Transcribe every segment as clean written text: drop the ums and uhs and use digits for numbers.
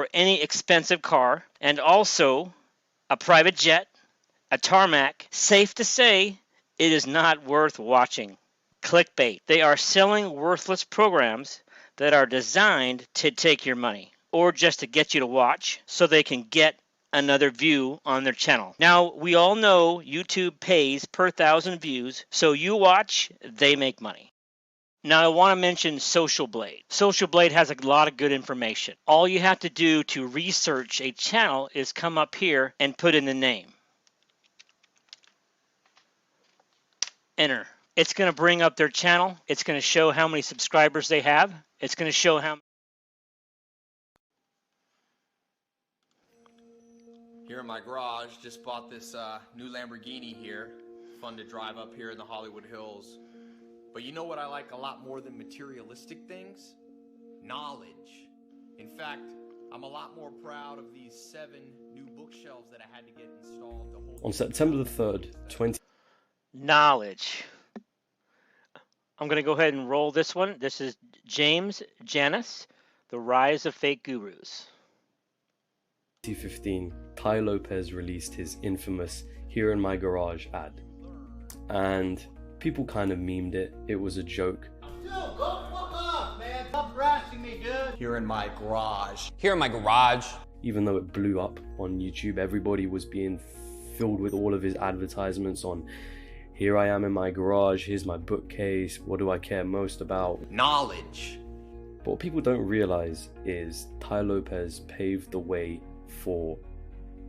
for any expensive car, and also a private jet, a Tarmac. Safe to say, it is not worth watching. Clickbait. They are selling worthless programs that are designed to take your money or just to get you to watch so they can get another view on their channel. Now, we all know YouTube pays per 1,000 views, so you watch, they make money. Now, I want to mention Social Blade. Social Blade has a lot of good information. All you have to do to research a channel is come up here and put in the name. Enter. It's going to bring up their channel. It's going to show how many subscribers they have. It's going to show how. Here in my garage, just bought this new Lamborghini here. Fun to drive up here in the Hollywood Hills. But you know what I like a lot more than materialistic things? Knowledge. In fact, I'm a lot more proud of these 7 new bookshelves that I had to get installed to hold. On September the 3rd, 20... Knowledge. I'm going to go ahead and roll this one. This is James Janus, The Rise of Fake Gurus. 2015, Tai Lopez released his infamous "Here in My Garage" ad. And people kind of memed it. It was a joke. Dude, go fuck off, man. Stop harassing me, dude. Here in my garage. Here in my garage. Even though it blew up on YouTube, everybody was being filled with all of his advertisements on "Here I am in my garage, here's my bookcase, what do I care most about?" Knowledge. But what people don't realize is Tai Lopez paved the way for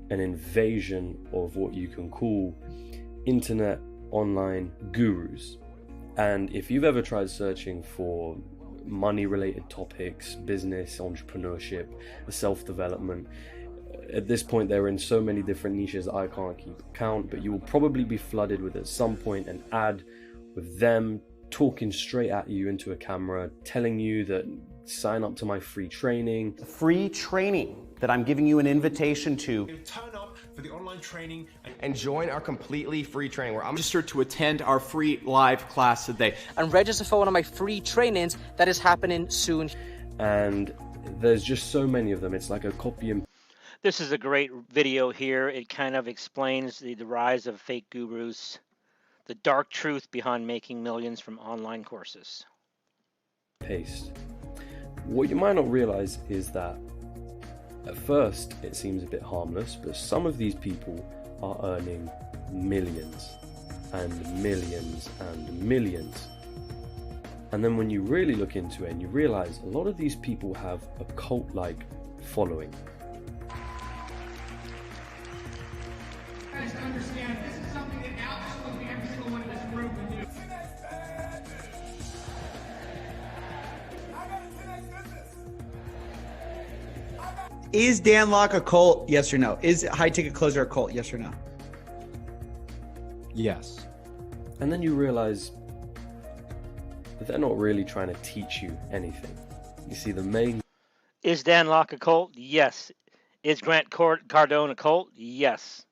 an invasion of what you can call internet online gurus. And if you've ever tried searching for money related topics, business, entrepreneurship, self-development, at this point they're in so many different niches I can't keep count, but you will probably be flooded with at some point an ad with them talking straight at you into a camera, telling you that sign up to my free training. Free training that I'm giving you an invitation to. Turn up for the online training and join our completely free training where I'm registered to attend our free live class today. And register for one of my free trainings that is happening soon. And there's just so many of them. It's like a copy and This is a great video here. It kind of explains the rise of fake gurus, the dark truth behind making millions from online courses. paste. What you might not realize is that at first it seems a bit harmless, but some of these people are earning millions and millions and millions. And then when you really look into it and you realize a lot of these people have a cult-like following. Guys, understand, this is something that absolutely every single one in this room can do. Is Dan Lok a cult? Yes or no? Is High Ticket Closer a cult? Yes or no? Yes. And then you realize that they're not really trying to teach you anything. You see, the main... Is Dan Lok a cult? Yes. Is Grant Cardone a cult? Yes.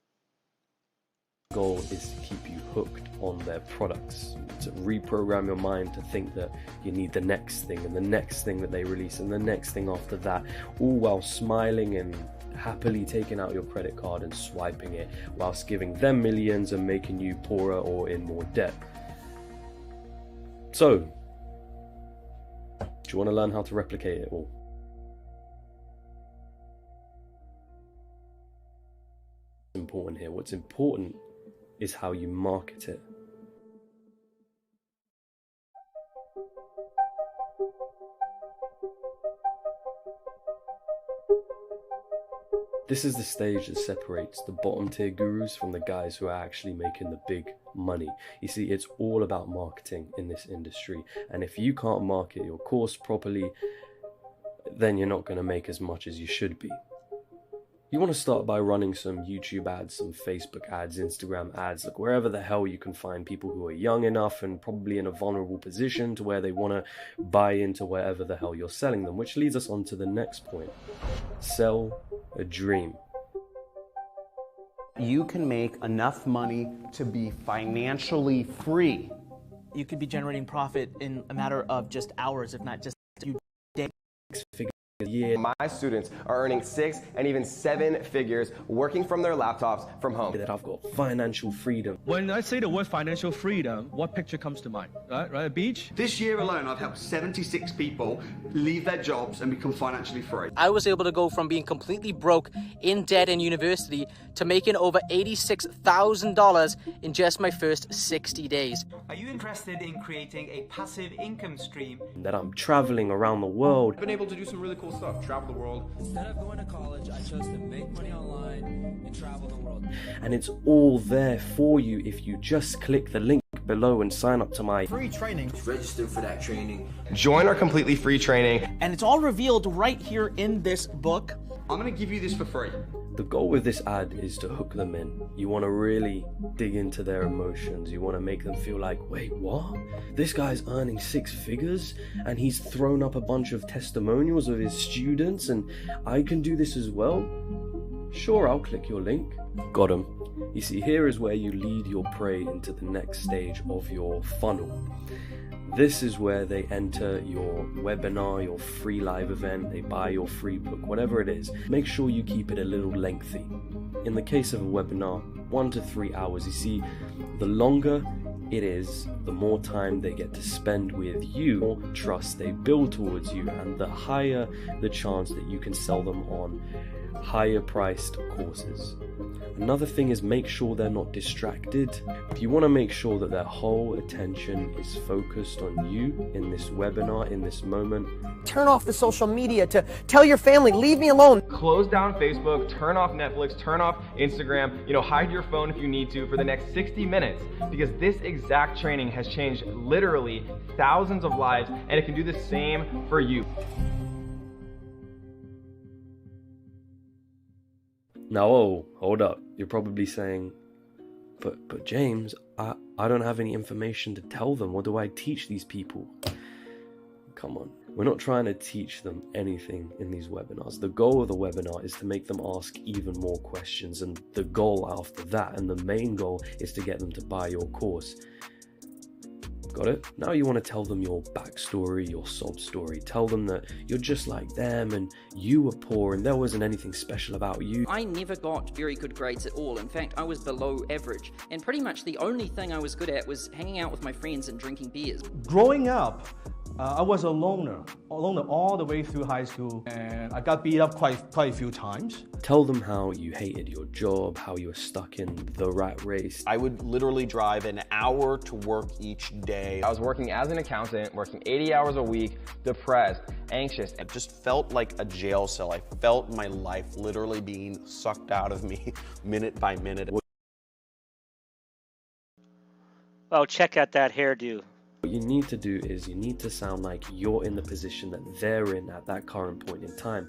goal is to keep you hooked on their products, to reprogram your mind to think that you need the next thing and the next thing that they release and the next thing after that, all while smiling and happily taking out your credit card and swiping it whilst giving them millions and making you poorer or in more debt. So, do you want to learn how to replicate it all? Important here. What's important is how you market it. This is the stage that separates the bottom tier gurus from the guys who are actually making the big money. You see, it's all about marketing in this industry, and if you can't market your course properly, then you're not going to make as much as you should be. You want to start by running some YouTube ads, some Facebook ads, Instagram ads, like wherever the hell you can find people who are young enough and probably in a vulnerable position to where they want to buy into wherever the hell you're selling them, which leads us on to the next point. Sell a dream. You can make enough money to be financially free. You could be generating profit in a matter of just hours, if not just a few days. a year. My students are earning 6 and even 7 figures working from their laptops from home. That I've got financial freedom. When I say the word financial freedom, what picture comes to mind? Right? A beach? This year alone, I've helped 76 people leave their jobs and become financially free. I was able to go from being completely broke in debt in university to making over $86,000 in just my first 60 days. Are you interested in creating a passive income stream? That I'm traveling around the world. I've been able to do some really cool stuff, travel the world. Instead of going to college, I chose to make money online and travel the world. And it's all there for you if you just click the link below and sign up to my free training. Register for that training. Join our completely free training. And it's all revealed right here in this book. I'm going to give you this for free. The goal with this ad is to hook them in. You want to really dig into their emotions. You want to make them feel like, wait, what? This guy's earning 6 figures and he's thrown up a bunch of testimonials of his students and I can do this as well? Sure, I'll click your link. Got him. You see, here is where you lead your prey into the next stage of your funnel. This is where they enter your webinar, your free live event, they buy your free book, whatever it is. Make sure you keep it a little lengthy. In the case of a webinar, 1 to 3 hours. You see, the longer it is, the more time they get to spend with you, more trust they build towards you, and the higher the chance that you can sell them on higher priced courses. Another thing is make sure they're not distracted. If you want to make sure that their whole attention is focused on you in this webinar, in this moment. Turn off the social media to tell your family, leave me alone. Close down Facebook, turn off Netflix, turn off Instagram, hide your phone if you need to for the next 60 minutes because this exact training has changed literally thousands of lives and it can do the same for you. Now, oh, hold up. You're probably saying, but James, I don't have any information to tell them. What do I teach these people? Come on. We're not trying to teach them anything in these webinars. The goal of the webinar is to make them ask even more questions. And the goal after that, and the main goal, is to get them to buy your course. Got it? Now you want to tell them your backstory, your sob story. Tell them that you're just like them and you were poor and there wasn't anything special about you. I never got very good grades at all. In fact, I was below average. And pretty much the only thing I was good at was hanging out with my friends and drinking beers. Growing up, I was a loner all the way through high school, and I got beat up quite a few times. Tell them how you hated your job, how you were stuck in the rat race. I would literally drive an hour to work each day. I was working as an accountant, working 80 hours a week, depressed, anxious. It just felt like a jail cell. I felt my life literally being sucked out of me minute by minute. Well, check out that hairdo. What you need to do is you need to sound like you're in the position that they're in at that current point in time.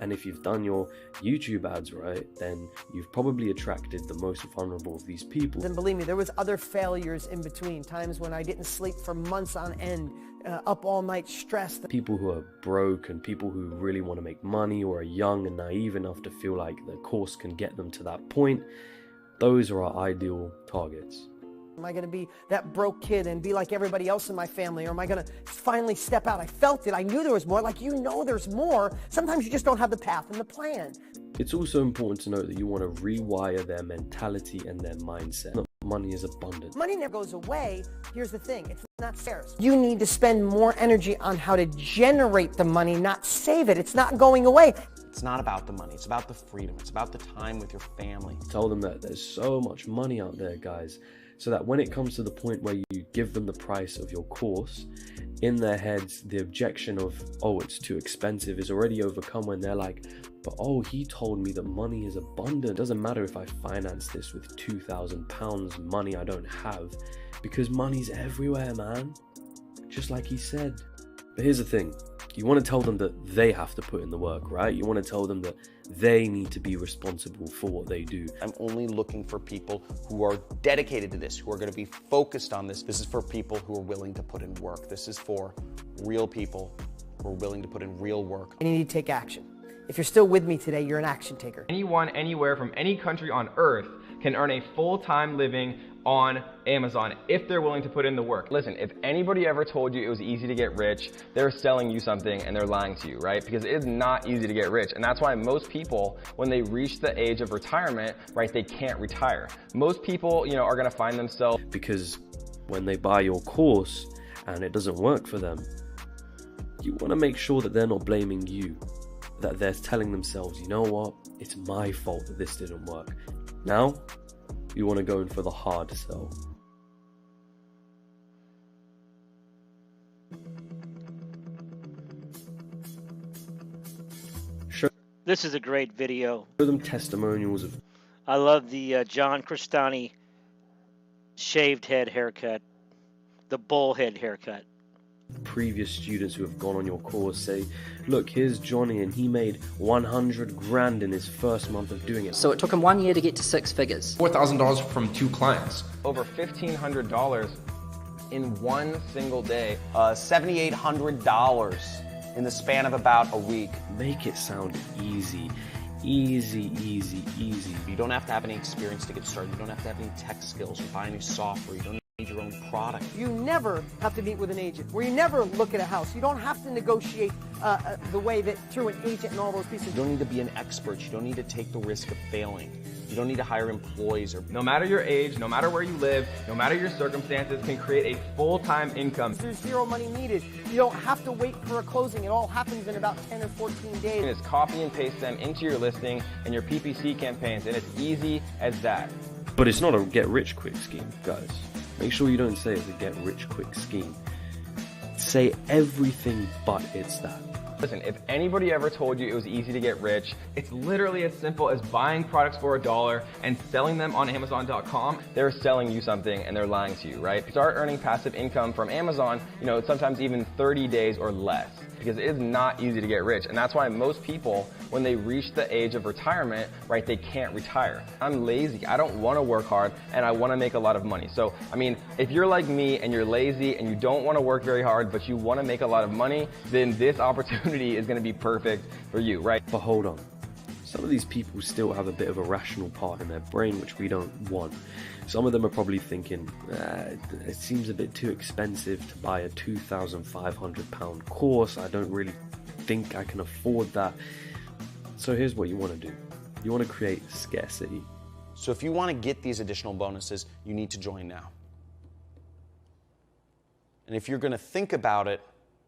And if you've done your YouTube ads right, then you've probably attracted the most vulnerable of these people. Then believe me, there was other failures in between, times when I didn't sleep for months on end, up all night stressed. People who are broke and people who really want to make money or are young and naive enough to feel like the course can get them to that point, those are our ideal targets. Am I going to be that broke kid and be like everybody else in my family? Or am I going to finally step out? I felt it. I knew there was more. Like, there's more. Sometimes you just don't have the path and the plan. It's also important to note that you want to rewire their mentality and their mindset. Money is abundant. Money never goes away. Here's the thing. It's not scarce. You need to spend more energy on how to generate the money, not save it. It's not going away. It's not about the money. It's about the freedom. It's about the time with your family. Tell them that there's so much money out there, guys. So that when it comes to the point where you give them the price of your course, in their heads, the objection of, oh, it's too expensive is already overcome when they're like, but oh, he told me that money is abundant. It doesn't matter if I finance this with £2,000 money I don't have, because money's everywhere, man. Just like he said. But here's the thing. You want to tell them that they have to put in the work, right? You want to tell them that they need to be responsible for what they do. I'm only looking for people who are dedicated to this, who are going to be focused on this. This is for people who are willing to put in work. This is for real people who are willing to put in real work. And you need to take action. If you're still with me today, you're an action taker. Anyone, anywhere from any country on earth can earn a full-time living on Amazon if they're willing to put in the work. Listen, if anybody ever told you it was easy to get rich, they're selling you something and they're lying to you, right? Because it's not easy to get rich. And that's why most people, when they reach the age of retirement, right, they can't retire. Most people, you know, are gonna find themselves, because when they buy your course and it doesn't work for them, you want to make sure that they're not blaming you, that they're telling themselves, you know what, it's my fault that this didn't work. Now, you want to go in for the hard sell. This is a great video. Show them testimonials of... I love the John Crestani shaved head haircut, the bull head haircut. previous students who have gone on your course say, look, here's Johnny and he made 100 grand in his first month of doing it. So it took him 1 year to get to 6 figures. $4,000 from 2 clients. Over $1,500 in one single day. $7,800 in the span of about a week. Make it sound easy. Easy, easy, easy. You don't have to have any experience to get started. You don't have to have any tech skills or buy any software. You don't need your own product. You never have to meet with an agent, where you never look at a house. You don't have to negotiate the way that through an agent and all those pieces. You don't need to be an expert. You don't need to take the risk of failing. You don't need to hire employees. Or no matter your age, no matter where you live, no matter your circumstances, can create a full-time income. There's zero money needed. You don't have to wait for a closing. It all happens in about 10 or 14 days. And it's copy and paste them into your listing and your PPC campaigns, and it's easy as that. But it's not a get-rich-quick scheme, guys. Make sure you don't say it's a get-rich-quick scheme. Say everything but it's that. Listen, if anybody ever told you it was easy to get rich, it's literally as simple as buying products for $1 and selling them on Amazon.com. They're selling you something and they're lying to you, right? Start earning passive income from Amazon, it's sometimes even 30 days or less, because it is not easy to get rich. And that's why most people, when they reach the age of retirement, right, they can't retire. I'm lazy. I don't want to work hard and I want to make a lot of money. So, if you're like me and you're lazy and you don't want to work very hard, but you want to make a lot of money, then this opportunity is going to be perfect for you, right? But hold on. Some of these people still have a bit of a rational part in their brain, which we don't want. Some of them are probably thinking, it seems a bit too expensive to buy a £2,500 course. I don't really think I can afford that. So here's what you want to do. You want to create scarcity. So if you want to get these additional bonuses, you need to join now. And if you're going to think about it,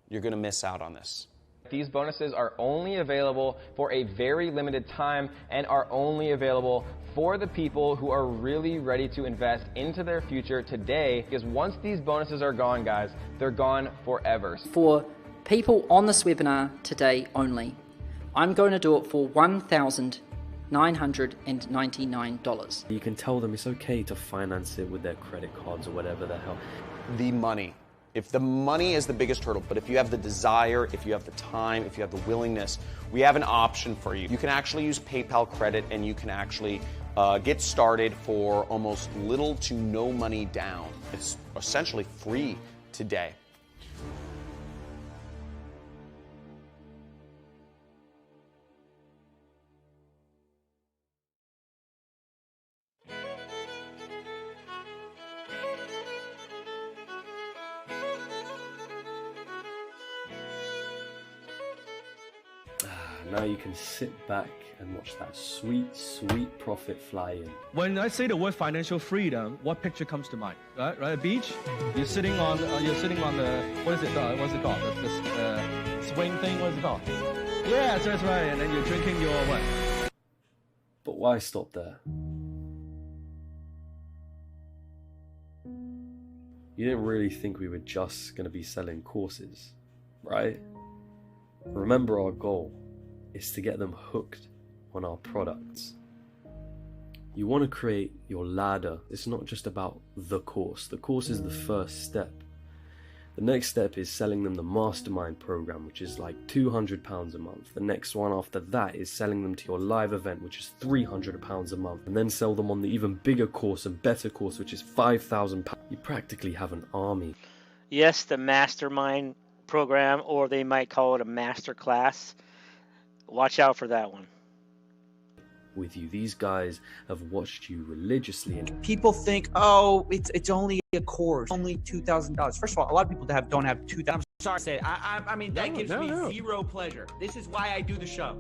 you're going to miss out on this. These bonuses are only available for a very limited time and are only available for the people who are really ready to invest into their future today, because once these bonuses are gone, guys, they're gone forever. For people on this webinar today only, I'm going to do it for $1,999. You can tell them it's okay to finance it with their credit cards or whatever the hell. The money. If the money is the biggest hurdle, but if you have the desire, if you have the time, if you have the willingness, we have an option for you. You can actually use PayPal credit and you can actually get started for almost little to no money down. It's essentially free today. Now you can sit back and watch that sweet, sweet profit fly in. When I say the word financial freedom, what picture comes to mind? Right, a beach. You're sitting on the what's it called? The swing thing. What's it called? Yes, that's right. And then you're drinking your what? But why stop there? You didn't really think we were just going to be selling courses, right? Remember our goal is to get them hooked on our products. You want to create your ladder. It's not just about the course. The course is the first step. The next step is selling them the Mastermind program, which is like £200 a month. The next one after that is selling them to your live event, which is £300 a month. And then sell them on the even bigger course and better course, which is £5,000. You practically have an army. Yes, the Mastermind program, or they might call it a Masterclass. Watch out for that one. with you. These guys have watched you religiously. And people think, oh, it's only a course, only $2,000. First of all, a lot of people don't have $2,000. I'm sorry to say, I mean, that gives me zero pleasure. This is why I do the show.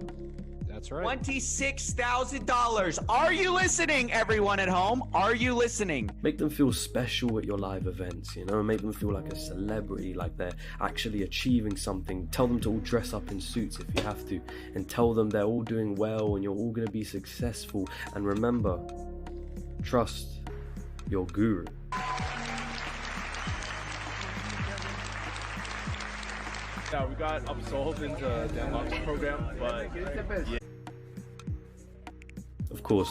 That's right. $26,000. Are you listening, everyone at home? Are you listening? Make them feel special at your live events, you know, make them feel like a celebrity, like they're actually achieving something. Tell them to all dress up in suits if you have to, and tell them they're all doing well and you're all going to be successful. And remember, trust your guru. Yeah, we got absorbed into Dan Lok's program, but yeah. Of course,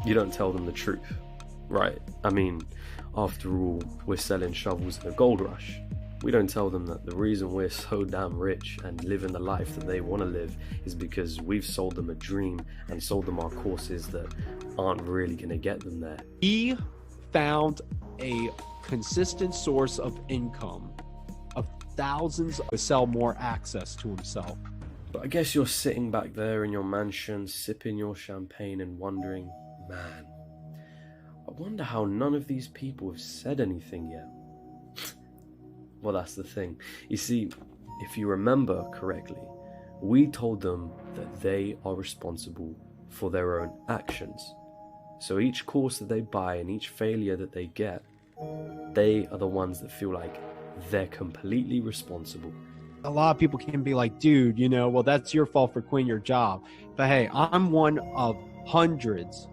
you don't tell them the truth, right? I mean, after all, we're selling shovels in a gold rush. We don't tell them that the reason we're so damn rich and living the life that they want to live is because we've sold them a dream and sold them our courses that aren't really going to get them there. He found a consistent source of income of thousands to sell more access to himself. But I guess you're sitting back there in your mansion, sipping your champagne and wondering, man, I wonder how none of these people have said anything yet. Well, that's the thing. You see, if you remember correctly, we told them that they are responsible for their own actions. So each course that they buy and each failure that they get, they are the ones that feel like they're completely responsible. A lot of people can be like, dude, you know, well, that's your fault for quitting your job. But hey, I'm one of hundreds,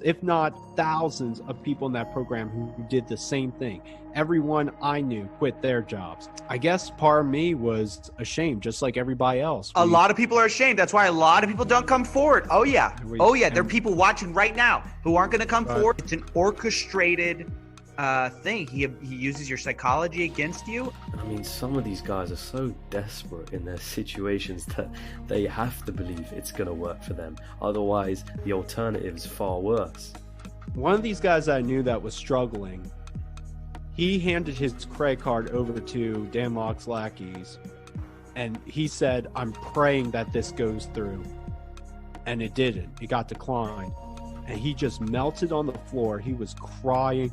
if not thousands of people in that program who did the same thing. Everyone I knew quit their jobs. I guess part of me was ashamed, just like everybody else. A lot of people are ashamed. That's why a lot of people don't come forward. Oh yeah. There are people watching right now who aren't going to come forward. It's an orchestrated thing. He uses your psychology against you. I mean, some of these guys are so desperate in their situations that they have to believe it's going to work for them. Otherwise, the alternative's far worse. One of these guys I knew that was struggling, he handed his credit card over to Dan Lok's lackeys, and he said, I'm praying that this goes through. And it didn't. It got declined. And he just melted on the floor. He was crying.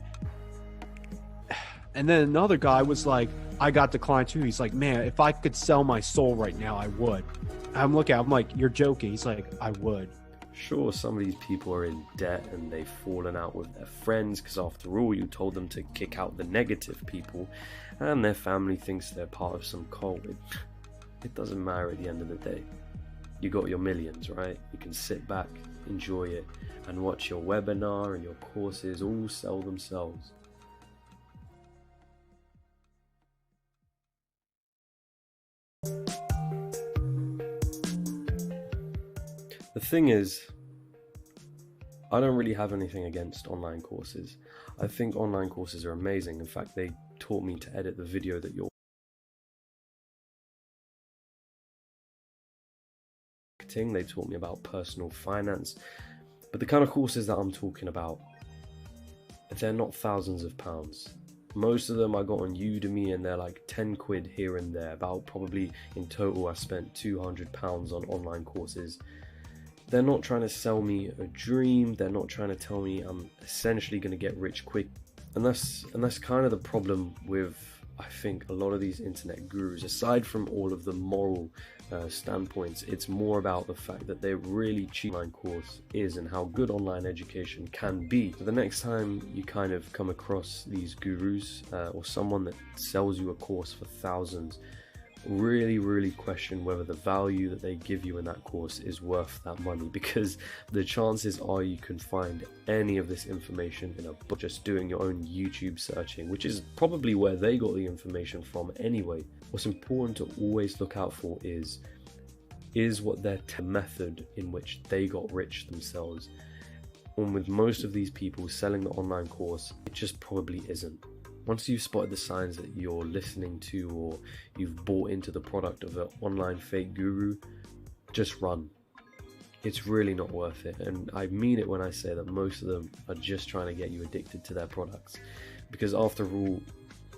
And then another guy was like, I got declined too. He's like, man, if I could sell my soul right now, I would. I'm like, you're joking. He's like, I would. Sure, some of these people are in debt and they've fallen out with their friends because after all, you told them to kick out the negative people, and their family thinks they're part of some cult. It doesn't matter at the end of the day. You got your millions, right? You can sit back, enjoy it, and watch your webinar and your courses all sell themselves. The thing is, I don't really have anything against online courses. I think online courses are amazing. In fact, they taught me to edit the video that you're marketing. They taught me about personal finance. But the kind of courses that I'm talking about, they're not thousands of pounds. Most of them I got on Udemy and they're like 10 quid here and there. About probably in total I spent £200 on online courses. They're not trying to sell me a dream. They're not trying to tell me I'm essentially going to get rich quick. And that's kind of the problem with, I think, a lot of these internet gurus. Aside from all of the moral standpoints, it's more about the fact that they're really cheap online course is and how good online education can be. So the next time you kind of come across these gurus or someone that sells you a course for thousands, really question whether the value that they give you in that course is worth that money, because the chances are you can find any of this information in a book just doing your own YouTube searching, which is probably where they got the information from anyway. What's important to always look out for is what their method in which they got rich themselves. And with most of these people selling the online course, it just probably isn't. Once you've spotted the signs that you're listening to or you've bought into the product of an online fake guru, just run. It's really not worth it. And I mean it when I say that most of them are just trying to get you addicted to their products. Because after all,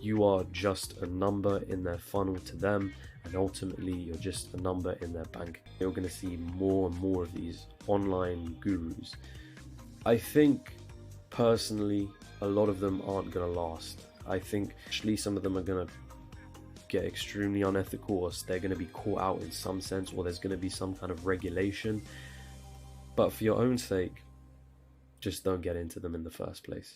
you are just a number in their funnel to them, and ultimately you're just a number in their bank. You're going to see more and more of these online gurus. I think personally a lot of them aren't going to last. I think actually some of them are going to get extremely unethical, or they're going to be caught out in some sense, or there's going to be some kind of regulation. But for your own sake, just don't get into them in the first place.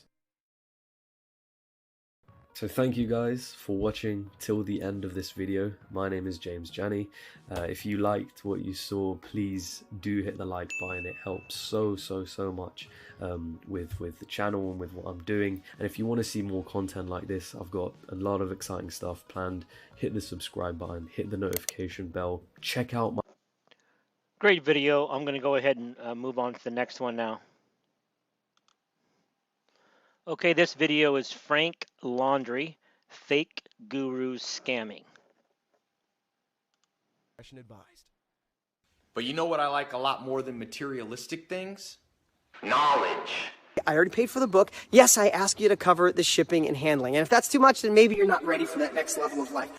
So thank you guys for watching till the end of this video. My name is James Janney. If you liked what you saw, please do hit the like button. It helps so much with the channel and with what I'm doing. And if you want to see more content like this, I've got a lot of exciting stuff planned. Hit the subscribe button, hit the notification bell, check out my... Great video. I'm going to go ahead and move on to the next one now. Okay, this video is Frank Laundry, Fake Gurus Scamming. Advised. But you know what I like a lot more than materialistic things? Knowledge. I already paid for the book. Yes, I ask you to cover the shipping and handling. And if that's too much, then maybe you're not ready for that next level of life.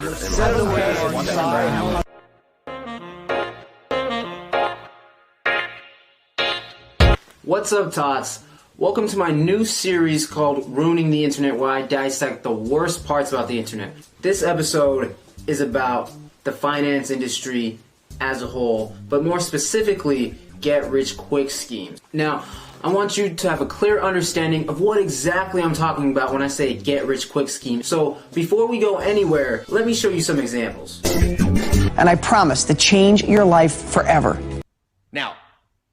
What's up, tots? Welcome to my new series called Ruining the Internet, where I dissect the worst parts about the internet. This episode is about the finance industry as a whole, but more specifically, get-rich-quick schemes. Now, I want you to have a clear understanding of what exactly I'm talking about when I say get-rich-quick scheme. So, before we go anywhere, let me show you some examples. And I promise to change your life forever. Now,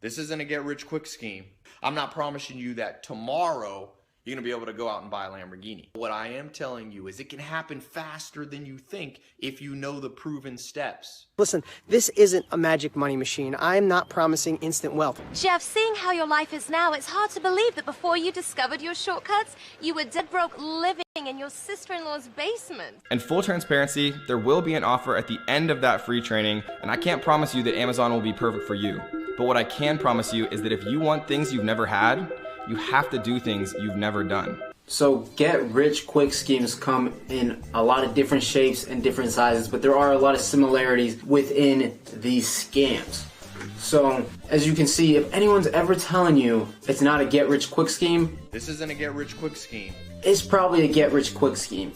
this isn't a get-rich-quick scheme. I'm not promising you that tomorrow you're going to be able to go out and buy a Lamborghini. What I am telling you is it can happen faster than you think if you know the proven steps. Listen, this isn't a magic money machine. I'm not promising instant wealth. Jeff, seeing how your life is now, it's hard to believe that before you discovered your shortcuts, you were dead broke living in your sister-in-law's basement. And full transparency, there will be an offer at the end of that free training, and I can't promise you that Amazon will be perfect for you. But what I can promise you is that if you want things you've never had, you have to do things you've never done. So get-rich-quick schemes come in a lot of different shapes and different sizes, but there are a lot of similarities within these scams. So, as you can see, if anyone's ever telling you it's not a get-rich-quick scheme, this isn't a get-rich-quick scheme. It's probably a get-rich-quick scheme.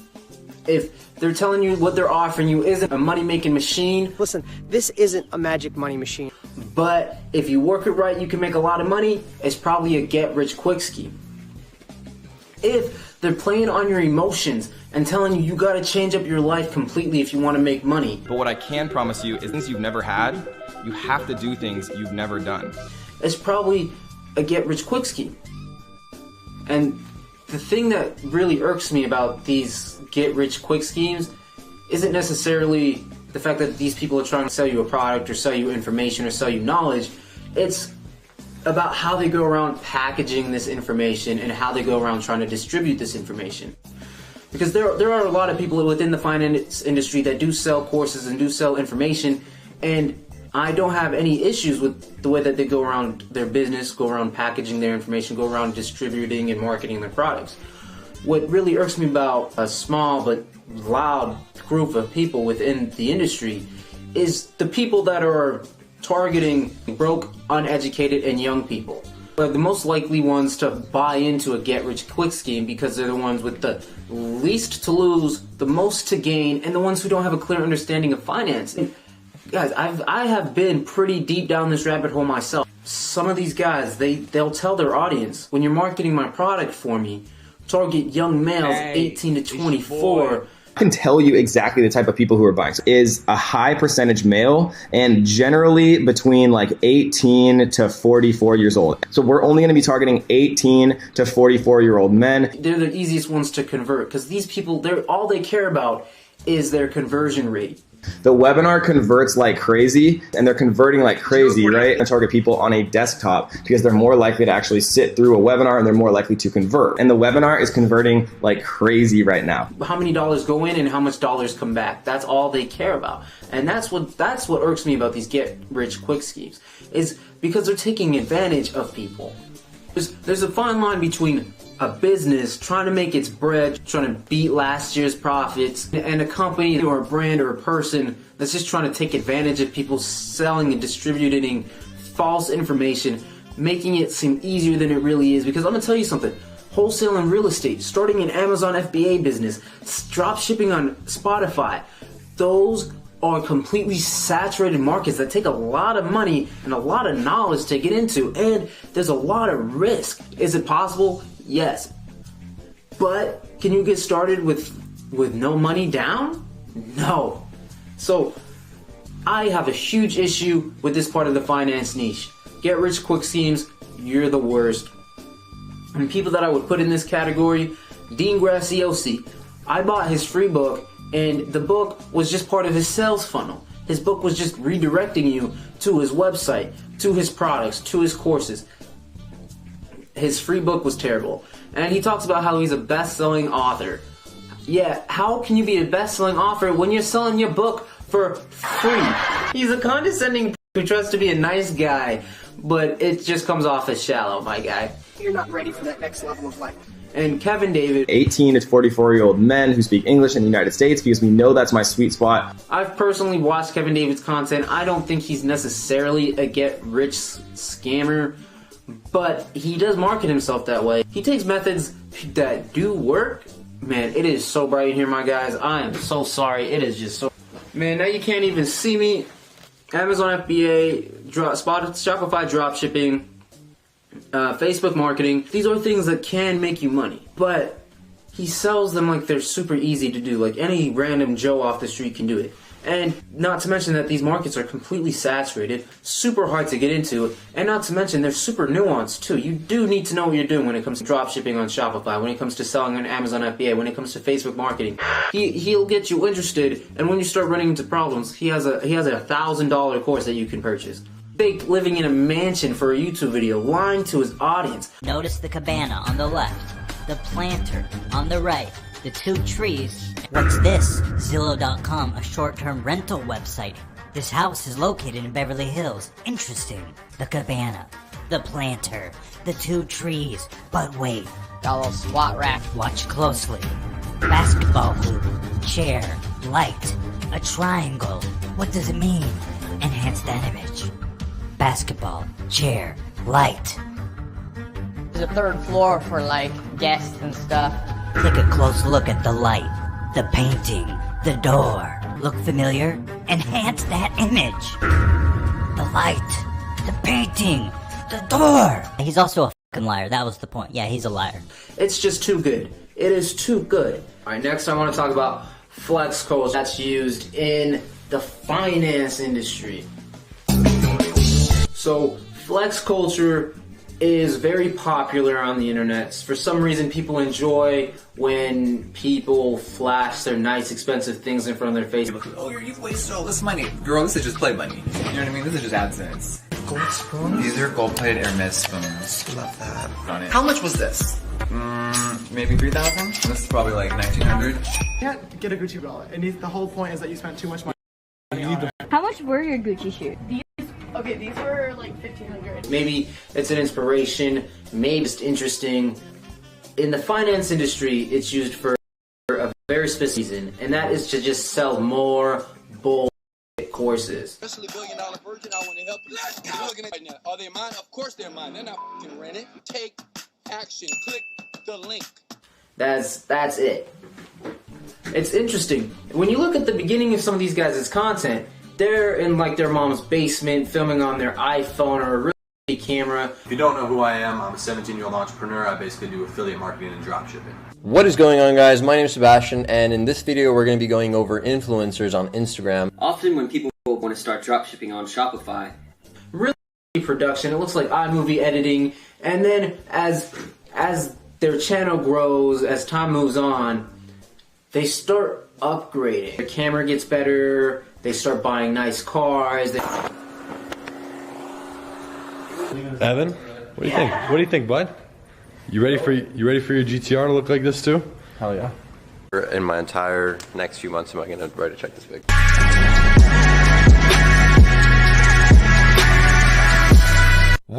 If they're telling you what they're offering you isn't a money-making machine, listen, this isn't a magic money machine. But if you work it right, you can make a lot of money. It's probably a get-rich-quick scheme. If they're playing on your emotions and telling you you gotta change up your life completely if you want to make money. But what I can promise you is things you've never had, you have to do things you've never done. It's probably a get-rich-quick scheme. And the thing that really irks me about these get-rich-quick schemes isn't necessarily the fact that these people are trying to sell you a product or sell you information or sell you knowledge. It's about how they go around packaging this information and how they go around trying to distribute this information. Because there are a lot of people within the finance industry that do sell courses and do sell information, and I don't have any issues with the way that they go around their business, go around packaging their information, go around distributing and marketing their products. What really irks me about a small but loud group of people within the industry is the people that are targeting broke, uneducated, and young people. They're the most likely ones to buy into a get-rich-quick scheme because they're the ones with the least to lose, the most to gain, and the ones who don't have a clear understanding of finance. And guys, I have been pretty deep down this rabbit hole myself. Some of these guys, they'll tell their audience, when you're marketing my product for me, target young males 18 to 24. I can tell you exactly the type of people who are buying. So is a high percentage male and generally between like 18 to 44 years old. So we're only going to be targeting 18 to 44-year-old men. They're the easiest ones to convert because these people, all they care about is their conversion rate. The webinar converts like crazy, and they're converting like crazy, right? And target people on a desktop because they're more likely to actually sit through a webinar and they're more likely to convert. And the webinar is converting like crazy right now. How many dollars go in and how much dollars come back? That's all they care about. And that's what irks me about these get-rich-quick schemes, is because they're taking advantage of people. There's a fine line between a business trying to make its bread, trying to beat last year's profits, and a company or a brand or a person that's just trying to take advantage of people selling and distributing false information, making it seem easier than it really is. Because I'm gonna tell you something, wholesale and real estate, starting an Amazon FBA business, drop shipping on Spotify, those are completely saturated markets that take a lot of money and a lot of knowledge to get into, and there's a lot of risk. Is it possible? Yes. But can you get started with no money down? No. So I have a huge issue with this part of the finance niche. Get rich quick schemes, you're the worst. And people that I would put in this category, Dean Graziosi. I bought his free book, and the book was just part of his sales funnel. His book was just redirecting you to his website, to his products, to his courses. His free book was terrible. And he talks about how he's a best-selling author. Yeah, how can you be a best-selling author when you're selling your book for free? He's a condescending who tries to be a nice guy, but it just comes off as shallow, my guy. You're not ready for that next level of life. And Kevin David, 18 to 44-year-old men who speak English in the United States, because we know that's my sweet spot. I've personally watched Kevin David's content. I don't think he's necessarily a get-rich scammer, but he does market himself that way. He takes methods that do work. Man, it is so bright in here, my guys. I am so sorry. It is just so... Man, now you can't even see me. Amazon FBA, Shopify dropshipping, Facebook marketing. These are things that can make you money, but he sells them like they're super easy to do, like any random Joe off the street can do it. And not to mention that these markets are completely saturated, super hard to get into, and not to mention they're super nuanced too. You do need to know what you're doing when it comes to dropshipping on Shopify, when it comes to selling on Amazon FBA, when it comes to Facebook marketing. He'll get you interested, and when you start running into problems, he has a $1,000 course that you can purchase. Fake living in a mansion for a YouTube video, lying to his audience. Notice the cabana on the left, the planter on the right, the two trees. What's this? Zillow.com, a short-term rental website. This house is located in Beverly Hills. Interesting. The cabana, the planter, the two trees. But wait. Got a little squat rack. Watch closely. Basketball hoop, chair, light, a triangle. What does it mean? Enhance that image. Basketball, chair, light. There's a third floor for like guests and stuff. Take a close look at the light, the painting, the door. Look familiar? Enhance that image. The light, the painting, the door. He's also a fucking liar. That was the point. Yeah, he's a liar. It's just too good. It is too good. Alright, next I want to talk about flex culture that's used in the finance industry. So, flex culture is very popular on the internet. For some reason, people enjoy when people flash their nice, expensive things in front of their face. Oh, you've wasted all this money. Girl, this is just play money. You know what I mean? This is just AdSense. Gold spoons? These are gold-plated Hermes spoons. Love that. How much was this? Maybe 3,000? This is probably like 1,900. You can't get a Gucci wallet. The whole point is that you spent too much money on it. How much were your Gucci shoes? Okay, these were like $1,500. Maybe it's an inspiration, maybe it's interesting. In the finance industry, it's used for a very specific reason, and that is to just sell more bullshit courses. Especially $1 billion virgin, I want to help you. You're looking at right now. Are they mine? Of course they're mine. They're not f***ing rented. Take action. Click the link. That's it. It's interesting. When you look at the beginning of some of these guys' content, they're in like their mom's basement filming on their iPhone or a really shitty camera. If you don't know who I am, I'm a 17-year-old entrepreneur. I basically do affiliate marketing and dropshipping. What is going on, guys? My name is Sebastian, and in this video we're going to be going over influencers on Instagram. Often when people want to start dropshipping on Shopify, really production, it looks like iMovie editing, and then as their channel grows, as time moves on, they start upgrading. Their camera gets better, they start buying nice cars. Evan, what do you think? What do you think, bud? You ready for your GTR to look like this too? Hell yeah. In my entire next few months, am I going to write a check this big?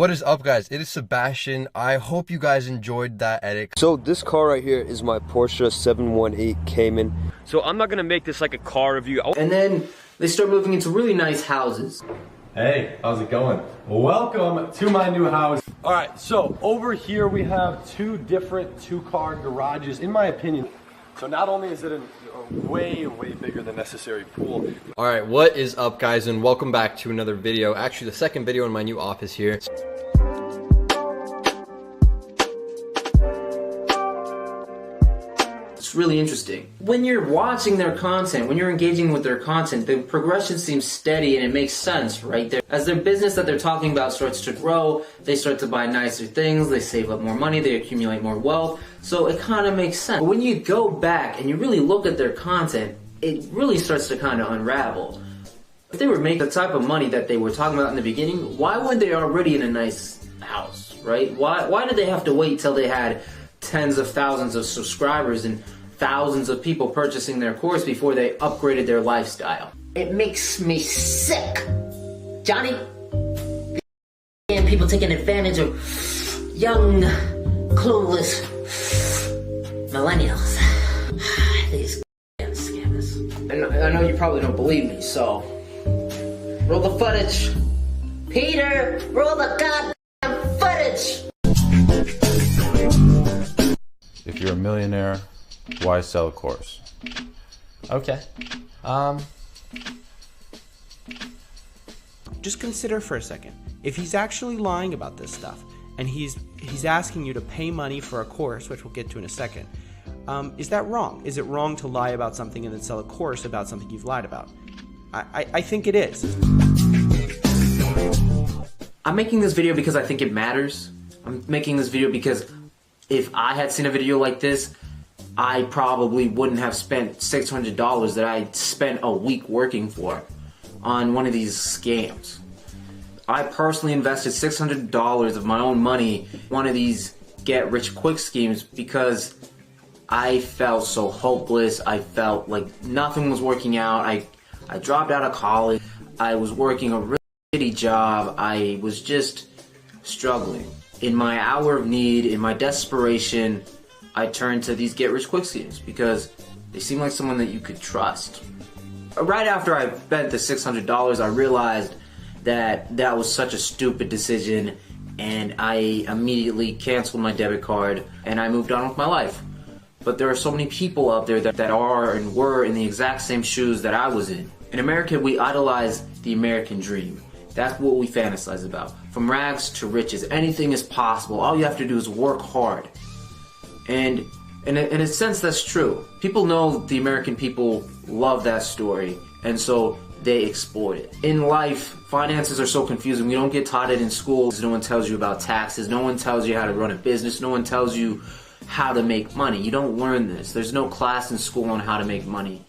What is up, guys? It is Sebastian. I hope you guys enjoyed that edit. So this car right here is my Porsche 718 Cayman. So I'm not gonna make this like a car review. And then they start moving into really nice houses. Hey, how's it going? Welcome to my new house. All right, so over here we have two different two-car garages, in my opinion. So not only is it a way bigger than necessary pool. All right, what is up, guys, and welcome back to another video. Actually, the second video in my new office here. It's really interesting. When you're watching their content, when you're engaging with their content, the progression seems steady and it makes sense, right? As their business that they're talking about starts to grow, they start to buy nicer things, they save up more money, they accumulate more wealth, so it kind of makes sense. But when you go back and you really look at their content, it really starts to kind of unravel. If they were making the type of money that they were talking about in the beginning, why weren't they already in a nice house, right? Why did they have to wait till they had tens of thousands of subscribers and thousands of people purchasing their course before they upgraded their lifestyle? It makes me sick, Johnny. And people taking advantage of young, clueless millennials. These scammers. And I know you probably don't believe me, so roll the footage. Peter, roll the goddamn footage. If you're a millionaire, why sell a course? Okay. Just consider for a second. If he's actually lying about this stuff, and he's asking you to pay money for a course, which we'll get to in a second, is that wrong? Is it wrong to lie about something and then sell a course about something you've lied about? I think it is. I'm making this video because I think it matters. I'm making this video because if I had seen a video like this, I probably wouldn't have spent $600 that I spent a week working for on one of these scams. I personally invested $600 of my own money in one of these get-rich-quick schemes because I felt so hopeless. I felt like nothing was working out. I dropped out of college. I was working a really shitty job. I was just struggling. In my hour of need, in my desperation, I turned to these get-rich-quick schemes because they seem like someone that you could trust. Right after I spent the $600, I realized that that was such a stupid decision, and I immediately canceled my debit card and I moved on with my life. But there are so many people out there that are and were in the exact same shoes that I was in. In America, we idolize the American dream. That's what we fantasize about. From rags to riches, anything is possible. All you have to do is work hard. And in a sense, that's true. People know the American people love that story, and so they exploit it. In life, finances are so confusing. We don't get taught it in school. No one tells you about taxes. No one tells you how to run a business. No one tells you how to make money. You don't learn this. There's no class in school on how to make money.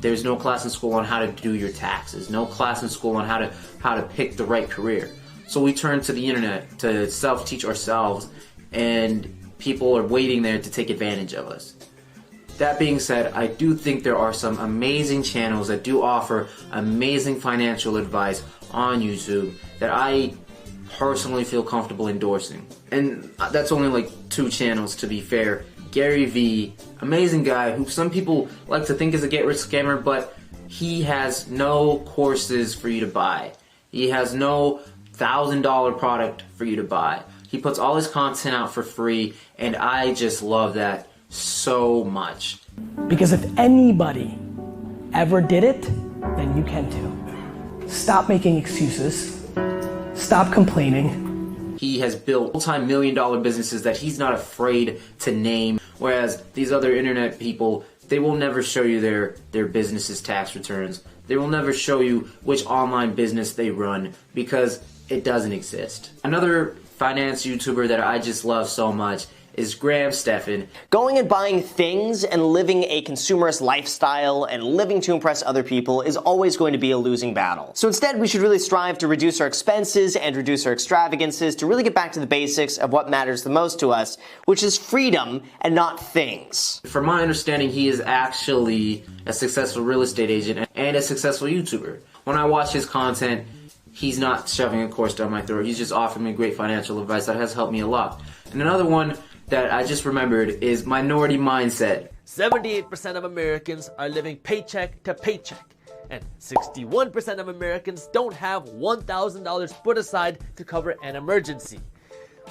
There's no class in school on how to do your taxes. No class in school on how to pick the right career. So we turn to the internet to self-teach ourselves, and people are waiting there to take advantage of us. That being said, I do think there are some amazing channels that do offer amazing financial advice on YouTube that I personally feel comfortable endorsing. And that's only like 2 channels, to be fair. Gary Vee, amazing guy who some people like to think is a get-rich scammer, but he has no courses for you to buy. He has no $1,000 product for you to buy. He puts all his content out for free, and I just love that so much. Because if anybody ever did it, then you can too. Stop making excuses. Stop complaining. He has built multi-million-dollar businesses that he's not afraid to name, whereas these other internet people, they will never show you their business's tax returns. They will never show you which online business they run because it doesn't exist. Another finance YouTuber that I just love so much is Graham Stephan. Going and buying things and living a consumerist lifestyle and living to impress other people is always going to be a losing battle. So instead, we should really strive to reduce our expenses and reduce our extravagances to really get back to the basics of what matters the most to us, which is freedom and not things. From my understanding, he is actually a successful real estate agent and a successful YouTuber. When I watch his content, he's not shoving a course down my throat. He's just offered me great financial advice that has helped me a lot. And another one that I just remembered is minority mindset. 78% of Americans are living paycheck to paycheck, and 61% of Americans don't have $1,000 put aside to cover an emergency.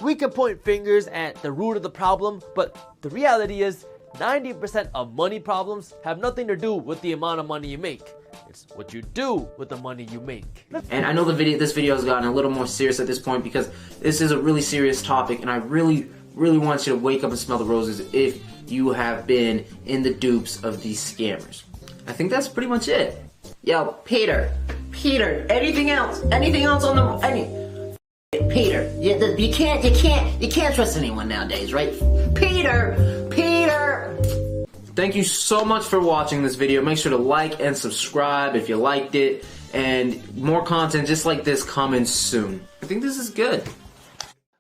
We can point fingers at the root of the problem, but the reality is 90% of money problems have nothing to do with the amount of money you make. It's what you do with the money you make. And I know this video has gotten a little more serious at this point because this is a really serious topic, and I really want you to wake up and smell the roses if you have been in the dupes of these scammers. I think that's pretty much it. Yo, Peter, anything else on the, Peter, you can't trust anyone nowadays, right? Peter. Thank you so much for watching this video. Make sure to like and subscribe if you liked it, and more content just like this coming soon. I think this is good.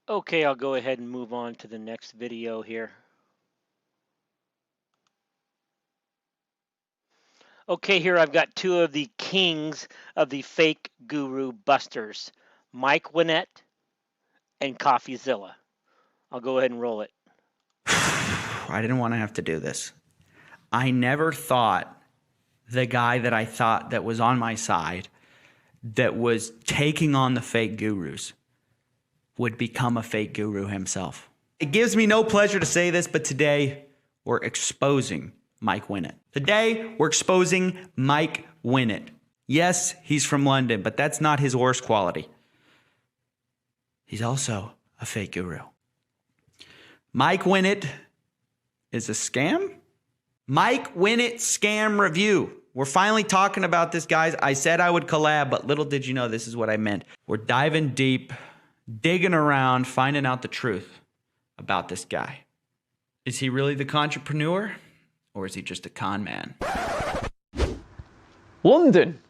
Okay, I'll go ahead and move on to the next video here. Okay, here I've got two of the kings of the fake guru busters, Mike Winnett and CoffeeZilla. I'll go ahead and roll it. I didn't want to have to do this. I never thought the guy that I thought that was on my side, that was taking on the fake gurus, would become a fake guru himself. It gives me no pleasure to say this, but today we're exposing Mike Winnett. Today we're exposing Mike Winnett. Yes, he's from London, but that's not his worst quality. He's also a fake guru. Mike Winnett is a scam? Mike Winnett scam review. We're finally talking about this, guys. I said I would collab, but little did you know this is what I meant. We're diving deep, digging around, finding out the truth about this guy. Is he really the entrepreneur, or is he just a con man? London?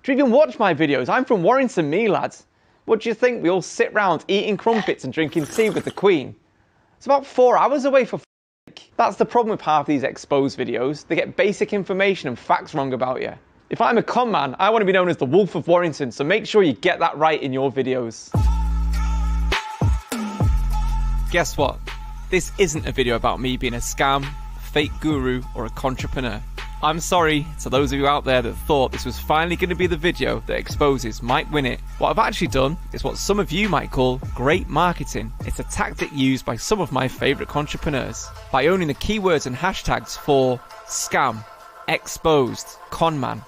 Do you even watch my videos? I'm from Warrington, me lads. What do you think? We all sit round eating crumpets and drinking tea with the Queen. It's about 4 hours away for That's the problem with half these exposed videos. They get basic information and facts wrong about you. If I'm a con man, I want to be known as the Wolf of Warrington, so make sure you get that right in your videos. Guess what? This isn't a video about me being a scam, fake guru, or a contrepreneur. I'm sorry to those of you out there that thought this was finally going to be the video that exposes Mike Winnett. What I've actually done is what some of you might call great marketing. It's a tactic used by some of my favourite entrepreneurs. By owning the keywords and hashtags for scam, exposed, conman.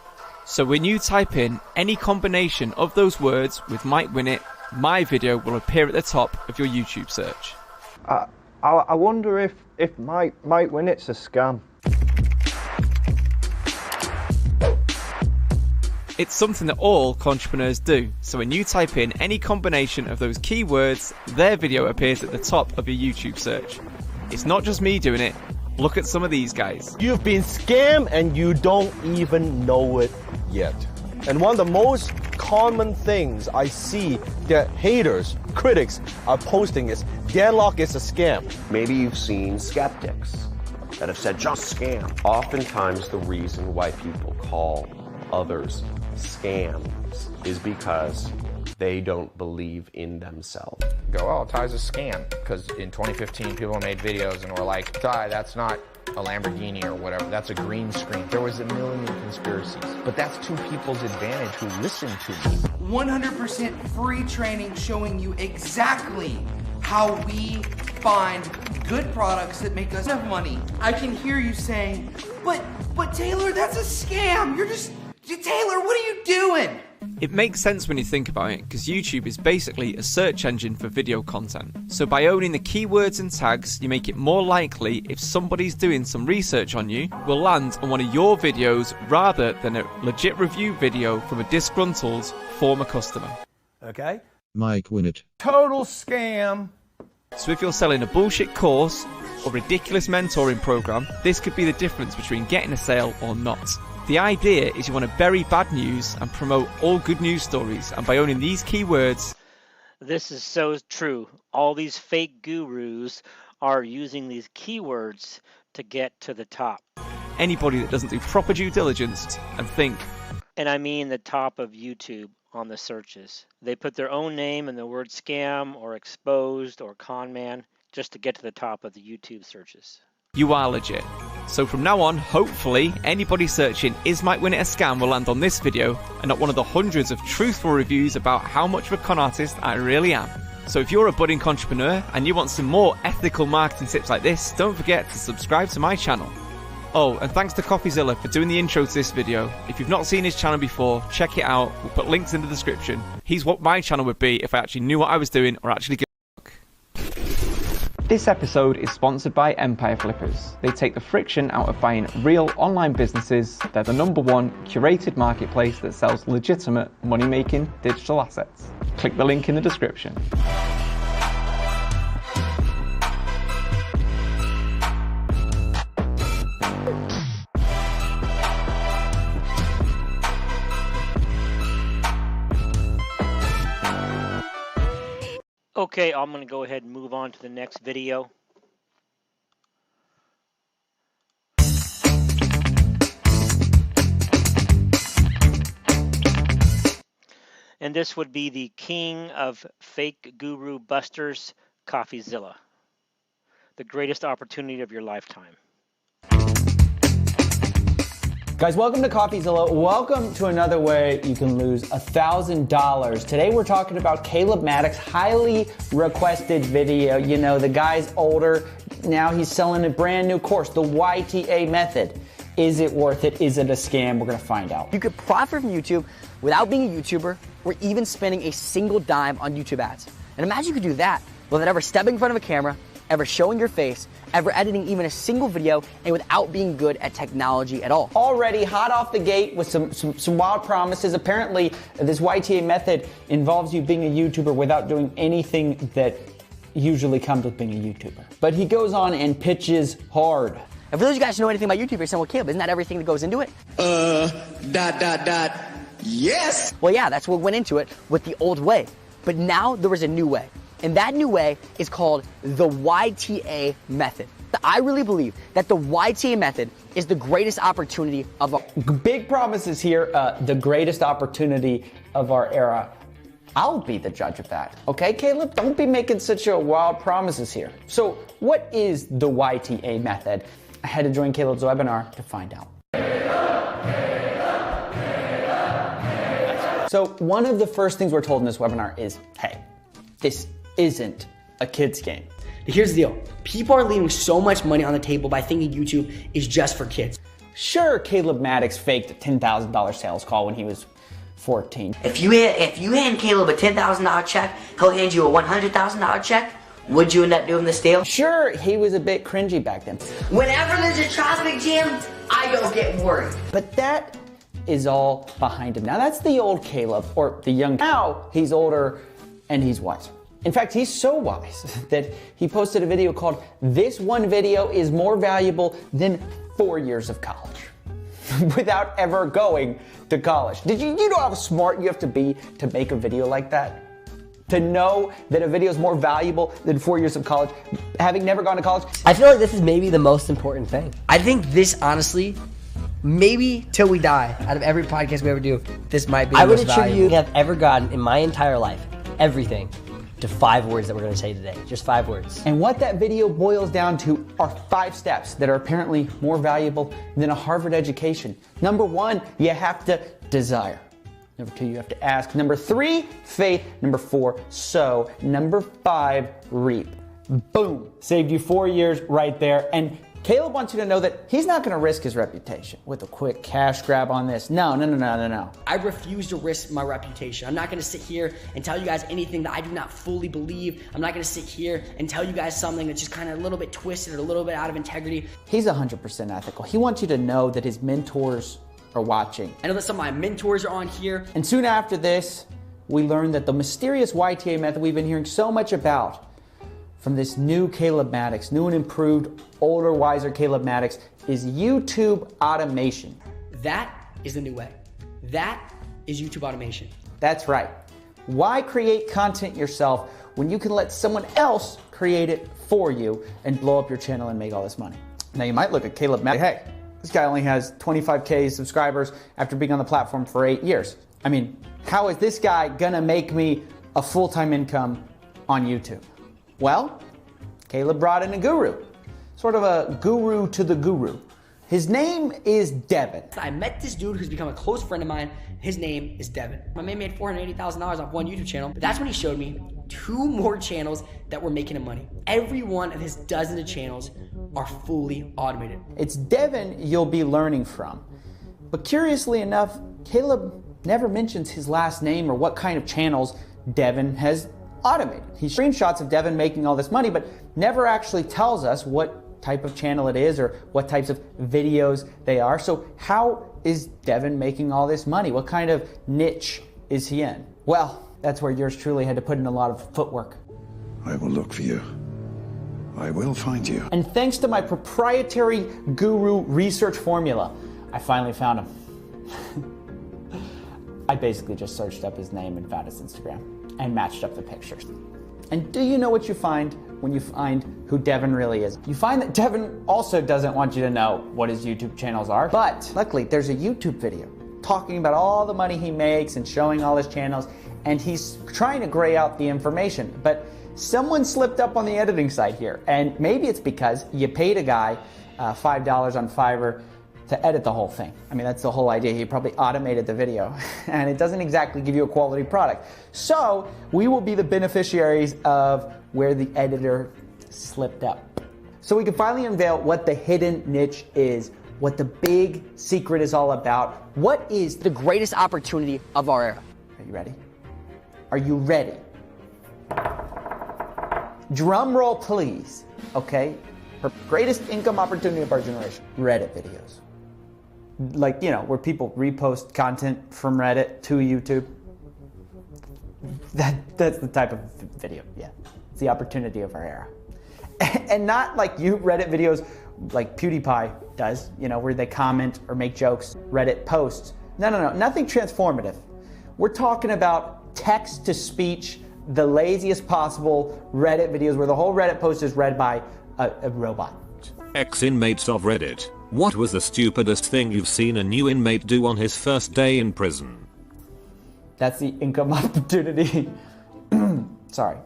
So when you type in any combination of those words with Mike Winnett, my video will appear at the top of your YouTube search. I wonder if Mike Winnett's a scam. It's something that all entrepreneurs do, so when you type in any combination of those keywords, their video appears at the top of your YouTube search. It's not just me doing it, look at some of these guys. You've been scammed and you don't even know it yet. And one of the most common things I see that haters, critics are posting is, Dan Lok is a scam. Maybe you've seen skeptics that have said just scam. Oftentimes the reason why people call others scams is because they don't believe in themselves. Go, oh, Tai's a scam. Because in 2015, people made videos and were like, Tai, that's not a Lamborghini or whatever. That's a green screen. There was a million conspiracies. But that's to people's advantage who listen to me. 100% free training showing you exactly how we find good products that make us enough money. I can hear you saying, but Taylor, that's a scam. Taylor, what are you doing? It makes sense when you think about it, because YouTube is basically a search engine for video content. So by owning the keywords and tags, you make it more likely if somebody's doing some research on you, will land on one of your videos rather than a legit review video from a disgruntled former customer. Okay? Mike Winnett. Total scam. So if you're selling a bullshit course or ridiculous mentoring program, this could be the difference between getting a sale or not. The idea is you want to bury bad news and promote all good news stories, and by owning these keywords... This is so true. All these fake gurus are using these keywords to get to the top. Anybody that doesn't do proper due diligence and think... And I mean the top of YouTube on the searches. They put their own name and the word scam or exposed or con man just to get to the top of the YouTube searches. You are legit. So from now on, hopefully, anybody searching "Is Mike Winnett a scam?" will land on this video and not one of the hundreds of truthful reviews about how much of a con artist I really am. So if you're a budding entrepreneur and you want some more ethical marketing tips like this, don't forget to subscribe to my channel. Oh, and thanks to CoffeeZilla for doing the intro to this video. If you've not seen his channel before, check it out. We'll put links in the description. He's what my channel would be if I actually knew what I was doing or actually gave a fuck. This episode is sponsored by Empire Flippers. They take the friction out of buying real online businesses. They're the #1 curated marketplace that sells legitimate money-making digital assets. Click the link in the description. Okay, I'm going to go ahead and move on to the next video. And this would be the king of fake guru busters, CoffeeZilla. The greatest opportunity of your lifetime. Guys, welcome to CoffeeZilla. Welcome to another way you can lose $1,000. Today we're talking about Caleb Maddox's highly requested video. You know, the guy's older. Now he's selling a brand new course, the YTA method. Is it worth it? Is it a scam? We're going to find out. You could profit from YouTube without being a YouTuber or even spending a single dime on YouTube ads. And imagine you could do that without ever stepping in front of a camera, ever showing your face, ever editing even a single video, and without being good at technology at all. Already hot off the gate with some wild promises. Apparently, this YTA method involves you being a YouTuber without doing anything that usually comes with being a YouTuber. But he goes on and pitches hard. And for those of you guys who know anything about YouTube, you're saying, well, Caleb, isn't that everything that goes into it? Yes! Well, yeah, that's what went into it with the old way. But now there is a new way. And that new way is called the YTA method. I really believe that the YTA method is the greatest opportunity of our... Big promises here, the greatest opportunity of our era. I'll be the judge of that. Okay, Caleb? Don't be making such a wild promises here. So what is the YTA method? I had to join Caleb's webinar to find out. So one of the first things we're told in this webinar is, hey, this isn't a kid's game. Here's the deal. People are leaving so much money on the table by thinking YouTube is just for kids. Sure, Caleb Maddox faked a $10,000 sales call when he was 14. If you hand Caleb a $10,000 check, he'll hand you a $100,000 check. Would you end up doing this deal? Sure, he was a bit cringy back then. Whenever there's a traffic jam, I don't get worried. But that is all behind him. Now that's the old Caleb, or the young. Now he's older and he's wiser. In fact, he's so wise that he posted a video called "This One Video is More Valuable Than 4 Years of College," without ever going to college. You know how smart you have to be to make a video like that? To know that a video is more valuable than 4 years of college, having never gone to college? I feel like this is maybe the most important thing. I think this, honestly, maybe till we die, out of every podcast we ever do, this might be the most valuable. I would attribute have ever gotten in my entire life, everything, to 5 words that we're going to say today. Just 5 words. And what that video boils down to are 5 steps that are apparently more valuable than a Harvard education. Number 1, you have to desire. Number 2, you have to ask. Number 3, faith. Number 4, sow. Number 5, reap. Boom. Saved you 4 years right there. And Caleb wants you to know that he's not going to risk his reputation with a quick cash grab on this. No. I refuse to risk my reputation. I'm not going to sit here and tell you guys anything that I do not fully believe. I'm not going to sit here and tell you guys something that's just kind of a little bit twisted or a little bit out of integrity. He's 100% ethical. He wants you to know that his mentors are watching. I know that some of my mentors are on here. And soon after this, we learned that the mysterious YTA method we've been hearing so much about from this new Caleb Maddox, new and improved, older, wiser Caleb Maddox, is YouTube automation. That is the new way. That is YouTube automation. That's right. Why create content yourself when you can let someone else create it for you and blow up your channel and make all this money? Now you might look at Caleb Maddox, hey, this guy only has 25K subscribers after being on the platform for 8 years. I mean, how is this guy gonna make me a full-time income on YouTube? Well, Caleb brought in a guru, sort of a guru to the guru. His name is Devin. I met this dude who's become a close friend of mine. His name is Devin. My man made $480,000 off one YouTube channel, but that's when he showed me 2 more channels that were making him money. Every one of his dozens of channels are fully automated. It's Devin you'll be learning from. But curiously enough, Caleb never mentions his last name or what kind of channels Devin has automated. He screenshots of Devin making all this money, but never actually tells us what type of channel it is or what types of videos they are. So how is Devin making all this money? What kind of niche is he in? Well, that's where yours truly had to put in a lot of footwork. I will look for you. I will find you. And thanks to my proprietary guru research formula, I finally found him. I basically just searched up his name and found his Instagram and matched up the pictures. And do you know what you find when you find who Devin really is? You find that Devin also doesn't want you to know what his YouTube channels are, but luckily there's a YouTube video talking about all the money he makes and showing all his channels, and he's trying to gray out the information. But someone slipped up on the editing side here, and maybe it's because you paid a guy $5 on Fiverr to edit the whole thing. I mean, that's the whole idea. He probably automated the video, and it doesn't exactly give you a quality product. So we will be the beneficiaries of where the editor slipped up. So we can finally unveil what the hidden niche is, what the big secret is all about. What is the greatest opportunity of our era? Are you ready? Are you ready? Drum roll, please. Okay? Her greatest income opportunity of our generation. Reddit videos. Like, you know, where people repost content from Reddit to YouTube. That's the type of video, yeah. It's the opportunity of our era. And not like you Reddit videos like PewDiePie does, you know, where they comment or make jokes, Reddit posts. No, nothing transformative. We're talking about text-to-speech, the laziest possible Reddit videos where the whole Reddit post is read by a robot. Ex-inmates of Reddit, what was the stupidest thing you've seen a new inmate do on his first day in prison? That's the income opportunity. Sorry.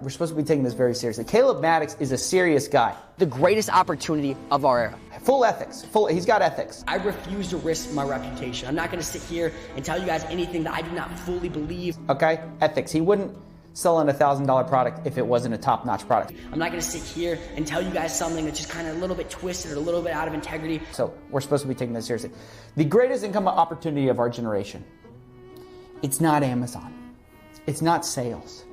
We're supposed to be taking this very seriously. Caleb Maddox is a serious guy. The greatest opportunity of our era. Full ethics. He's got ethics. I refuse to risk my reputation. I'm not going to sit here and tell you guys anything that I do not fully believe. Okay, ethics. He wouldn't sell an $1,000 product if it wasn't a top-notch product. I'm not going to sit here and tell you guys something that's just kind of a little bit twisted or a little bit out of integrity. So we're supposed to be taking this seriously. The greatest income opportunity of our generation. It's not Amazon. It's not sales.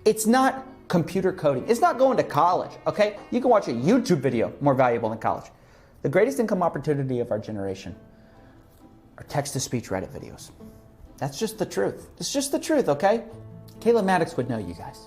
It's not computer coding. It's not going to college, okay? You can watch a YouTube video more valuable than college. The greatest income opportunity of our generation are text-to-speech Reddit videos. That's just the truth. It's just the truth, okay? Caleb Maddox would know you guys.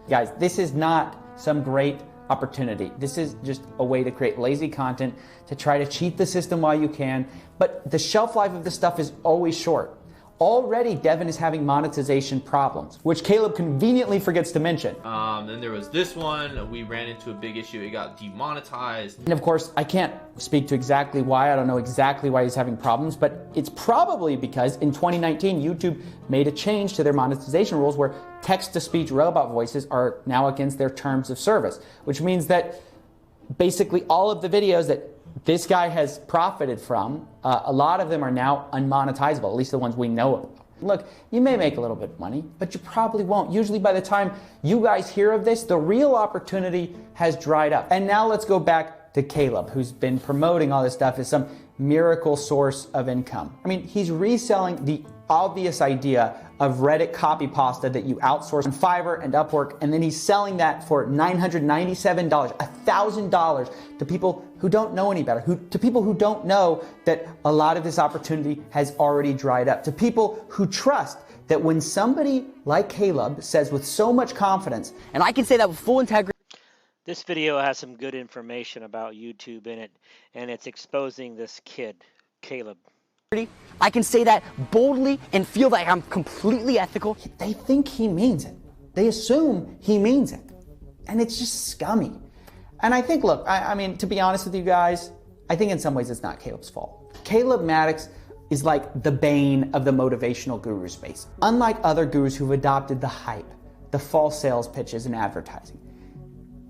Guys, this is not some great opportunity. This is just a way to create lazy content, to try to cheat the system while you can, but the shelf life of this stuff is always short. Already, Devin is having monetization problems, which Caleb conveniently forgets to mention. Then there was this one. We ran into a big issue. It got demonetized. And of course, I can't speak to exactly why. I don't know exactly why he's having problems, but it's probably because in 2019, YouTube made a change to their monetization rules where text-to-speech robot voices are now against their terms of service, which means that basically all of the videos that this guy has profited from, a lot of them are now unmonetizable, at least the ones we know of. Look, you may make a little bit of money, but you probably won't. Usually by the time you guys hear of this, the real opportunity has dried up. And now let's go back to Caleb, who's been promoting all this stuff as some miracle source of income. I mean, he's reselling the obvious idea of Reddit copy pasta that you outsource on Fiverr and Upwork, and then he's selling that for $997, $1,000 to people who don't know any better, to people who don't know that a lot of this opportunity has already dried up, to people who trust that when somebody like Caleb says with so much confidence, and I can say that with full integrity. This video has some good information about YouTube in it, and it's exposing this kid, Caleb. I can say that boldly and feel like I'm completely ethical. They think he means it. They assume he means it. And it's just scummy. And I think, look, I mean, to be honest with you guys, I think in some ways it's not Caleb's fault. Caleb Maddox is like the bane of the motivational guru space. Unlike other gurus who've adopted the hype, the false sales pitches and advertising,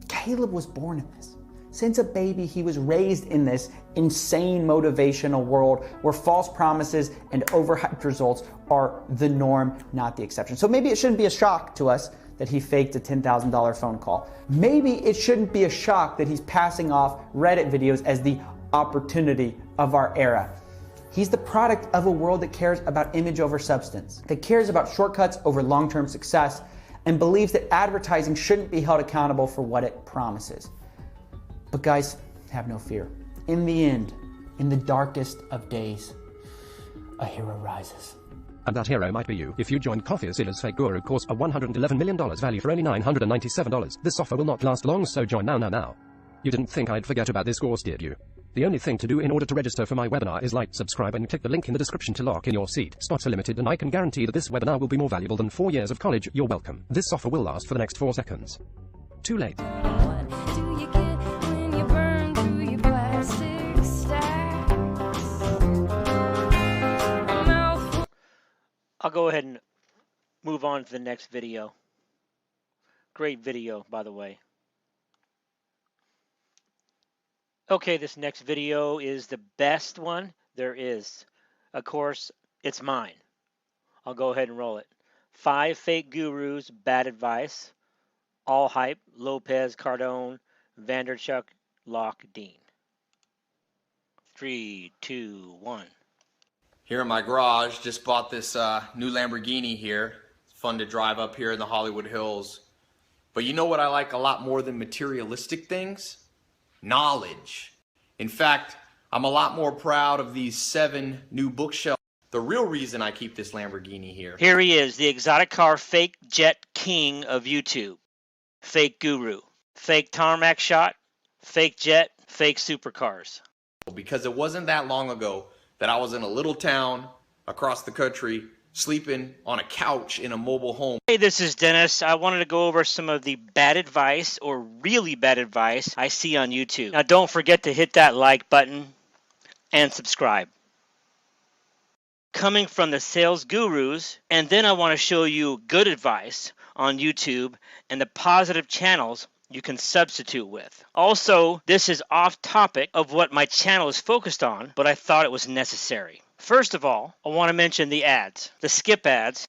Caleb was born in this. Since a baby, he was raised in this insane motivational world where false promises and overhyped results are the norm, not the exception. So maybe it shouldn't be a shock to us that he faked a $10,000 phone call. Maybe it shouldn't be a shock that he's passing off Reddit videos as the opportunity of our era. He's the product of a world that cares about image over substance, that cares about shortcuts over long-term success, and believes that advertising shouldn't be held accountable for what it promises. But guys, have no fear. In the end, in the darkest of days, a hero rises. And that hero might be you if you join CoffeeZilla's fake guru course, a $111 million value for only $997. This offer will not last long, so join now. You didn't think I'd forget about this course, did you? The only thing to do in order to register for my webinar is like, subscribe, and click the link in the description to lock in your seat. Spots are limited, and I can guarantee that this webinar will be more valuable than 4 years of college. You're welcome. This offer will last for the next 4 seconds. Too late. I'll go ahead and move on to the next video. Great video, by the way. Okay, this next video is the best one there is. Of course, it's mine. I'll go ahead and roll it. 5 fake gurus, bad advice. All hype, Lopez, Cardone, Vanderchuck, Lok, Dean. 3, 2, 1. Here in my garage, just bought this new Lamborghini here. It's fun to drive up here in the Hollywood Hills. But you know what I like a lot more than materialistic things? Knowledge. In fact, I'm a lot more proud of these 7 new bookshelves. The real reason I keep this Lamborghini here. Here he is, the exotic car fake jet king of YouTube. Fake guru. Fake tarmac shot. Fake jet. Fake supercars. Because it wasn't that long ago that I was in a little town across the country sleeping on a couch in a mobile home. Hey, this is Dennis. I wanted to go over some of the bad advice or really bad advice I see on YouTube. Now, don't forget to hit that like button and subscribe. Coming from the sales gurus, and then I want to show you good advice on YouTube and the positive channels you can substitute with. Also, this is off topic of what my channel is focused on, but I thought it was necessary. First of all, I want to mention the ads, the skip ads,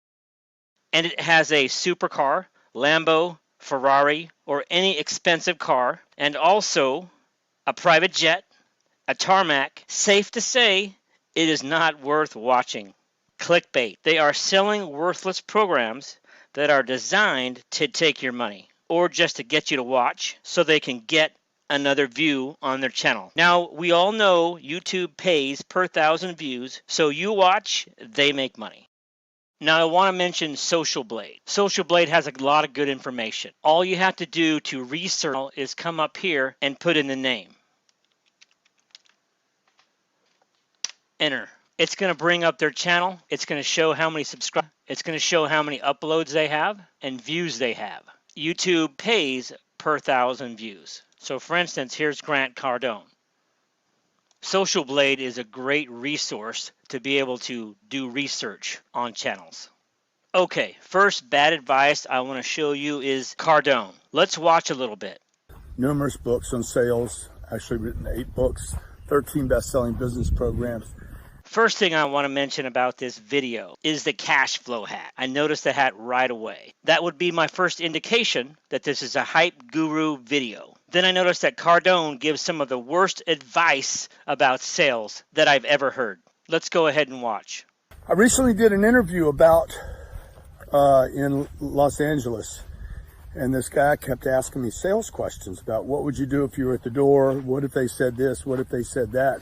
and it has a supercar, Lambo, Ferrari, or any expensive car, and also a private jet, a tarmac. Safe to say, it is not worth watching. Clickbait. They are selling worthless programs that are designed to take your money, or just to get you to watch so they can get another view on their channel. Now, we all know YouTube pays per 1,000 views, so you watch, they make money. Now, I want to mention Social Blade. Social Blade has a lot of good information. All you have to do to research is come up here and put in the name. Enter. It's going to bring up their channel. It's going to show how many subscribers. It's going to show how many uploads they have and views they have. YouTube pays per 1,000 views. So for instance, here's Grant Cardone. Social Blade is a great resource to be able to do research on channels. Okay, first bad advice I want to show you is Cardone. Let's watch a little bit. Numerous books on sales, actually written 8 books, 13 best-selling business programs. First thing I want to mention about this video is the cash flow hat. I noticed the hat right away. That would be my first indication that this is a hype guru video. Then I noticed that Cardone gives some of the worst advice about sales that I've ever heard. Let's go ahead and watch. I recently did an interview about in Los Angeles, and this guy kept asking me sales questions about what would you do if you were at the door? What if they said this? What if they said that?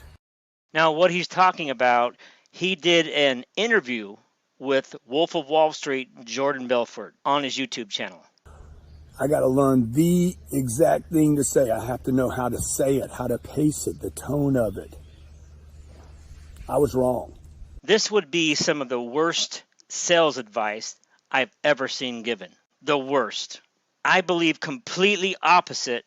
Now, what he's talking about, he did an interview with Wolf of Wall Street, Jordan Belfort, on his YouTube channel. I got to learn the exact thing to say. I have to know how to say it, how to pace it, the tone of it. I was wrong. This would be some of the worst sales advice I've ever seen given. The worst. I believe completely opposite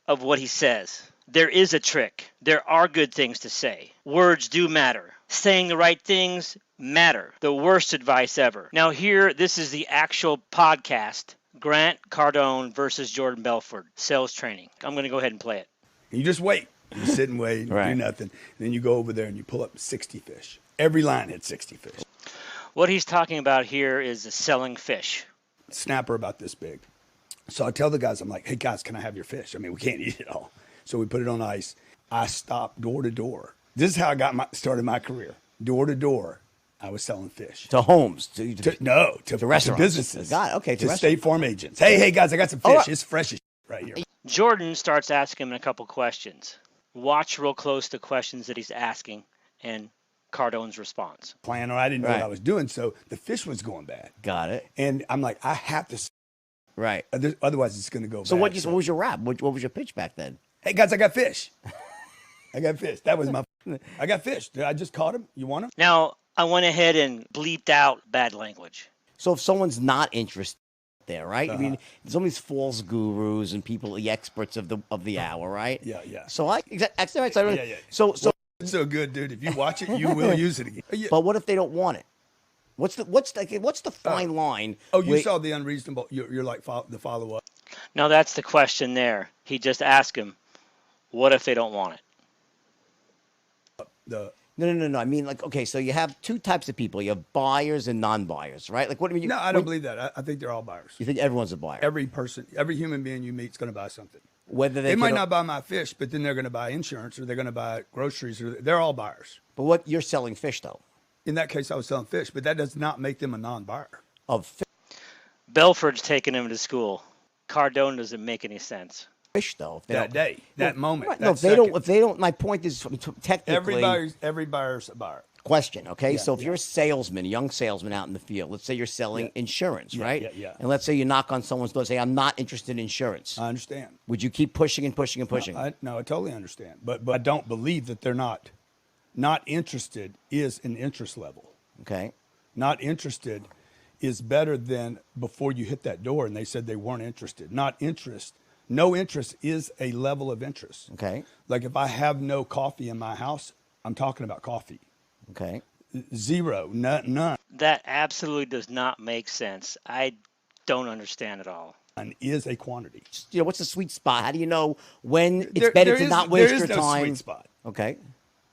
of what he says. There is a trick. There are good things to say. Words do matter. Saying the right things matter. The worst advice ever. Now here, this is the actual podcast. Grant Cardone versus Jordan Belfort. Sales training. I'm going to go ahead and play it. You just wait. You sit and wait, Right. do nothing. And then you go over there and you pull up 60 fish. Every line had 60 fish. What he's talking about here is selling fish. Snapper about this big. So I tell the guys, I'm like, hey guys, can I have your fish? I mean, we can't eat it all. So we put it on ice. I stopped door to door. This is how I started my career. Door to door, I was selling fish. To homes? To restaurants. To businesses. God, okay, to to State Farm agents. Hey guys, I got some fish. It's fresh as right here. Jordan starts asking him a couple questions. Watch real close the questions that he's asking and Cardone's response. Plan, or I didn't know what I was doing, so the fish was going bad. Got it. And I'm like, I have to. Right. Otherwise, it's going to go So bad. what was your rap? What was your pitch back then? Hey guys, I got fish. I got fish. That was my. I got fish. I just caught him. You want him? Now, I went ahead and bleeped out bad language. So if someone's not interested there, right? I mean, there's all these false gurus and people, the experts of the hour, right? Yeah. So Yeah. So it's so good, dude. If you watch it, you will use it again. Yeah. But what if they don't want it? What's the fine line? Oh, you saw the unreasonable. You're like the follow up. Now, that's the question there. He just asked him, what if they don't want it? No. I mean, like, okay, so you have two types of people. You have buyers and non-buyers, right? Like, what do you? No, I don't believe that. I think they're all buyers. You think everyone's a buyer? Every person, every human being you meet is going to buy something. Whether they might not buy my fish, but then they're going to buy insurance or they're going to buy groceries. Or they're all buyers. But what you're selling fish though? In that case, I was selling fish, but that does not make them a non-buyer. Of fish. Belford's taking him to school. Cardone doesn't make any sense. Fish though. That day, that moment. Right. No, if they don't. My point is technically every buyer's a buyer. Question, okay? So if you're a salesman, a young salesman out in the field, let's say you're selling insurance, right? Yeah. And let's say you knock on someone's door and say, I'm not interested in insurance. I understand. Would you keep pushing and pushing and pushing? No, I totally understand. But I don't believe that they're not. Not interested is an interest level. Okay. Not interested is better than before you hit that door and they said they weren't interested. Not interest. No interest is a level of interest. Okay. Like if I have no coffee in my house, I'm talking about coffee. Okay. Zero, none. That absolutely does not make sense. I don't understand at all. And is a quantity. You know, what's the sweet spot? How do you know when it's better to not waste your time? There is no sweet spot. Okay.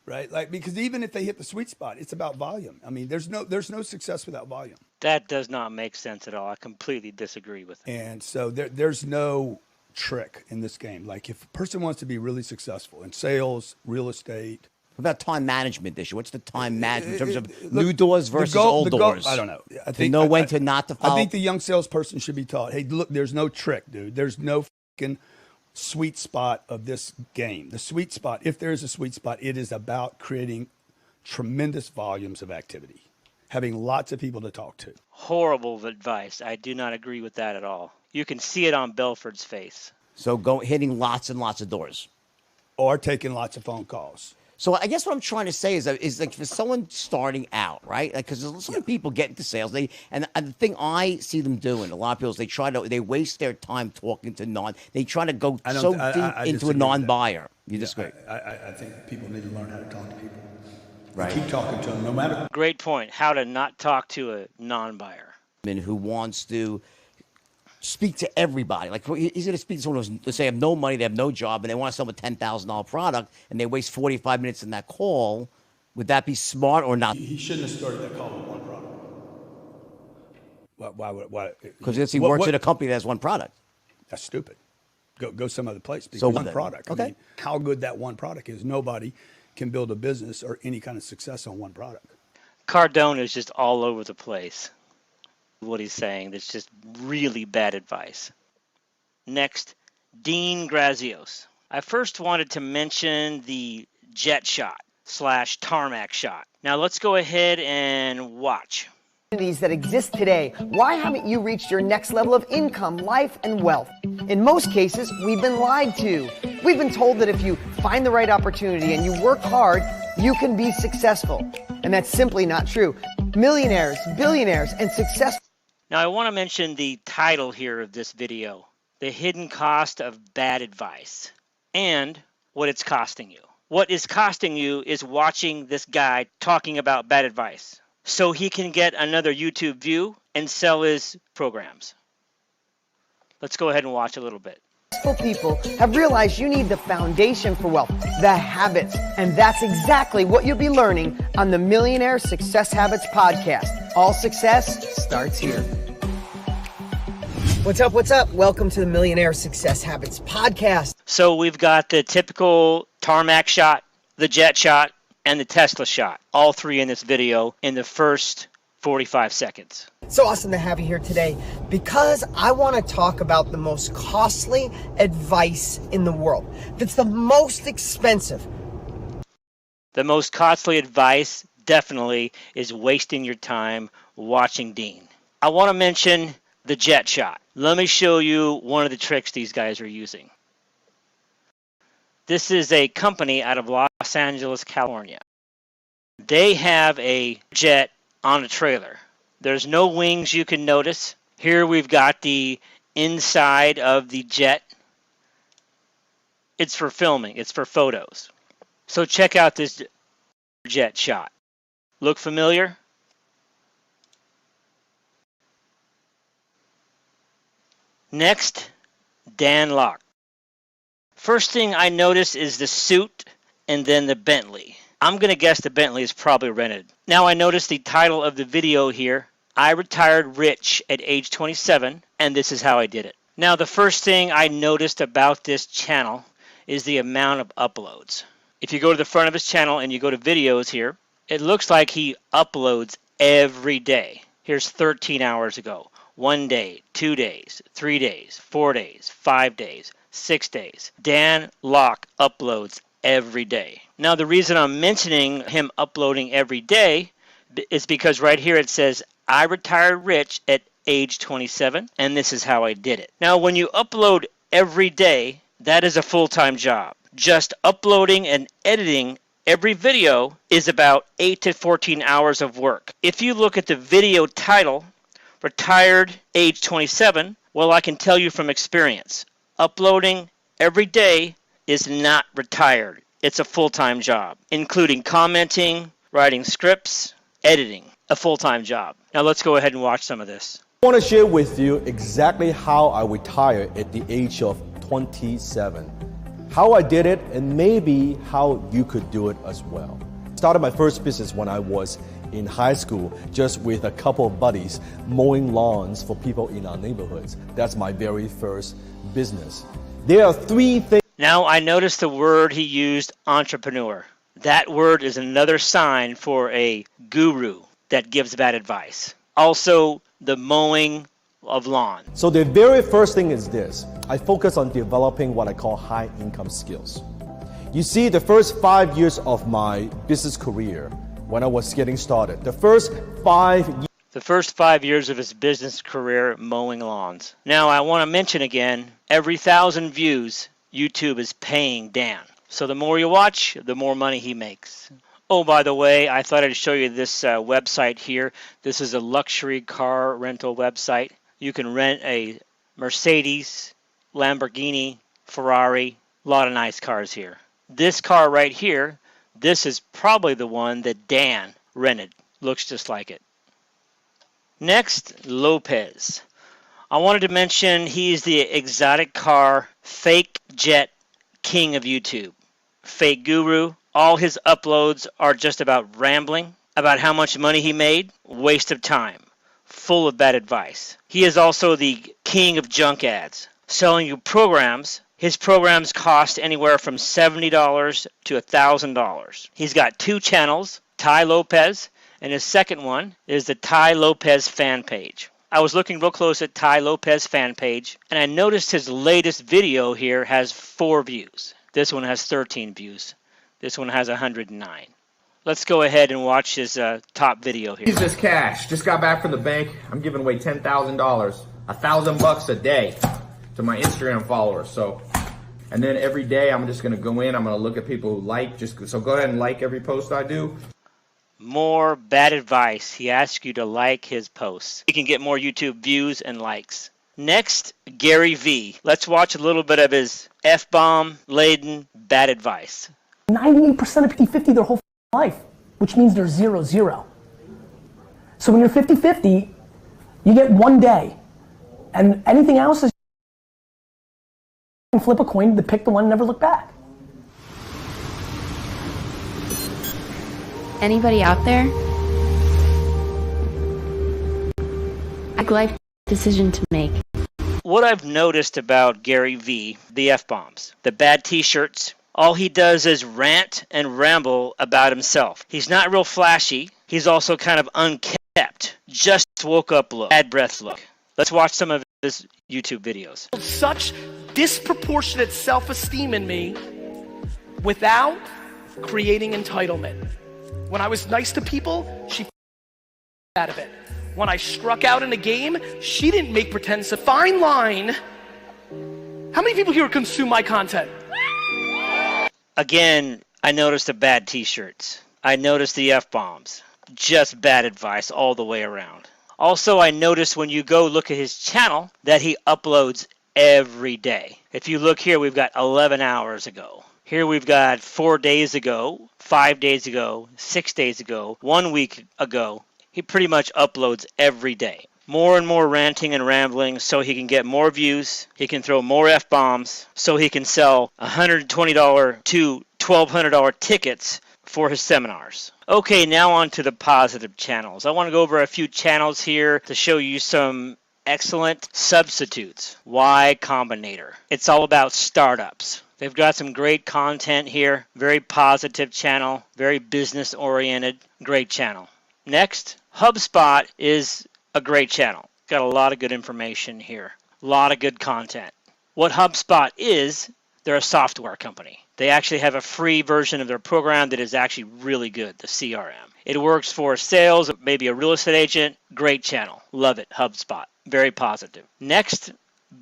Right? Like, because even if they hit the sweet spot, it's about volume. I mean, there's no success without volume. That does not make sense at all. I completely disagree with it. And so there's no trick in this game. Like if a person wants to be really successful in sales, real estate. What about time management issue? What's the time management in terms of new doors versus old doors? I don't know. I think know when to not to follow. I think the young salesperson should be taught, hey, look, there's no trick, dude. There's no fucking sweet spot of this game. The sweet spot, if there is a sweet spot, it is about creating tremendous volumes of activity, having lots of people to talk to. Horrible advice. I do not agree with that at all. You can see it on Belford's face. So hitting lots and lots of doors. Or taking lots of phone calls. So I guess what I'm trying to say is like for someone starting out, right? Like, because so many people get into sales, the thing I see them doing, a lot of people, they waste their time talking to they try to go so deep into a non-buyer. You disagree? I think people need to learn how to talk to people. Right. Keep talking to them, no matter. Great point. How to not talk to a non-buyer. Who wants to speak to everybody. Like he's going to speak to someone who, let's say, have no money, they have no job, and they want to sell them a $10,000 product, and they waste 45 minutes in that call. Would that be smart or not? He shouldn't have started that call with one product. Why? Because he works at a company that has one product. That's stupid. Go some other place. So one product. Okay. I mean, how good that one product is. Nobody can build a business or any kind of success on one product. Cardone is just all over the place. What he's saying, that's just really bad advice. Next, Dean Grazios. I first wanted to mention the jet shot / tarmac shot. Now let's go ahead and watch. That exist today. Why haven't you reached your next level of income, life, and wealth? In most cases, we've been lied to. We've been told that if you find the right opportunity and you work hard, you can be successful. And that's simply not true. Millionaires, billionaires, and successful. Now I want to mention the title here of this video, The Hidden Cost of Bad Advice. And what it's costing you. What is costing you is watching this guy talking about bad advice so he can get another YouTube view and sell his programs. Let's go ahead and watch a little bit. Successful people have realized you need the foundation for wealth, the habits, and that's exactly what you'll be learning on the Millionaire Success Habits podcast. All success starts here. What's up? What's up? Welcome to the Millionaire Success Habits podcast. So we've got the typical Tarmac shot, the jet shot, and the Tesla shot. All three in this video in the first 45 seconds. So awesome to have you here today because I want to talk about the most costly advice in the world. That's the most expensive. The most costly advice definitely is wasting your time watching Dean. I want to mention the jet shot. Let me show you one of the tricks these guys are using. This is a company out of Los Angeles, California. They have a jet on a trailer. There's no wings you can notice. Here we've got the inside of the jet. It's for filming. It's for photos. So check out this jet shot. Look familiar? Next, Dan Lok. First thing I notice is the suit and then the Bentley. I'm going to guess the Bentley is probably rented. Now I notice the title of the video here. I retired rich at age 27, and this is how I did it. Now the first thing I noticed about this channel is the amount of uploads. If you go to the front of his channel and you go to videos here, it looks like he uploads every day. Here's 13 hours ago. 1 day, 2 days, 3 days, 4 days, 5 days, 6 days. Dan Lok uploads every day. Now the reason I'm mentioning him uploading every day is because right here it says, I retired rich at age 27, and this is how I did it. Now when you upload every day, that is a full-time job. Just uploading and editing every video is about 8 to 14 hours of work. If you look at the video title, Retired age 27, well, I can tell you from experience, uploading every day is not retired. It's a full-time job, including commenting, writing scripts, editing, a full-time job. Now let's go ahead and watch some of this. I want to share with you exactly how I retired at the age of 27. How I did it and maybe how you could do it as well. Started my first business when I was in high school, just with a couple of buddies mowing lawns for people in our neighborhoods. That's my very first business. There are three things. Now I noticed the word he used, entrepreneur. That word is another sign for a guru that gives bad advice. Also, the mowing of lawn. So the very first thing is this. I focus on developing what I call high income skills. You see, the first 5 years of my business career, when I was getting started, the first 5 years of his business career mowing lawns. Now I want to mention again, every 1,000 views, YouTube is paying Dan. So the more you watch, the more money he makes. Oh, by the way, I thought I'd show you this website here. This is a luxury car rental website. You can rent a Mercedes, Lamborghini, Ferrari, a lot of nice cars here. This car right here, this is probably the one that Dan rented. Looks just like it. Next, Lopez. I wanted to mention he's the exotic car fake jet king of YouTube. Fake guru. All his uploads are just about rambling, about how much money he made, waste of time, full of bad advice. He is also the king of junk ads, selling you programs. His programs cost anywhere from $70 to $1,000. He's got 2 channels, Tai Lopez, and his second one is the Tai Lopez fan page. I was looking real close at Tai Lopez fan page, and I noticed his latest video here has 4 views. This one has 13 views. This one has 109. Let's go ahead and watch his top video here. Use this cash. Just got back from the bank. I'm giving away $10,000, $1,000 a day to my Instagram followers. So, and then every day I'm just gonna go in. I'm gonna look at people who like. So go ahead and like every post I do. More bad advice. He asks you to like his posts. He can get more YouTube views and likes. Next, Gary V. Let's watch a little bit of his F-bomb laden bad advice. 98% of 50-50 their whole life, which means they're 0-0. So when you're 50-50, you get one day, and anything else is flip a coin to pick the one and never look back. Anybody out there? A life decision to make. What I've noticed about Gary V, the F-bombs, the bad t-shirts, all he does is rant and ramble about himself. He's not real flashy. He's also kind of unkept. Just woke up look. Bad breath look. Let's watch some of his YouTube videos. Such disproportionate self-esteem in me without creating entitlement. When I was nice to people, she out of it. When I struck out in a game, she didn't make pretense. A fine line. How many people here consume my content? Again, I noticed the bad t-shirts. I noticed the F-bombs. Just bad advice all the way around. Also, I noticed when you go look at his channel that he uploads every day. If you look here, we've got 11 hours ago. Here we've got 4 days ago, 5 days ago, 6 days ago, 1 week ago. He pretty much uploads every day. More and more ranting and rambling so he can get more views. He can throw more F-bombs so he can sell $120 to $1,200 tickets for his seminars. Okay, now on to the positive channels. I want to go over a few channels here to show you some excellent substitutes. Y Combinator. It's all about startups. They've got some great content here. Very positive channel. Very business oriented. Great channel. Next, HubSpot is a great channel. Got a lot of good information here. A lot of good content. What HubSpot is, they're a software company. They actually have a free version of their program that is actually really good, the CRM. It works for sales, maybe a real estate agent. Great channel. Love it, HubSpot. Very positive. Next,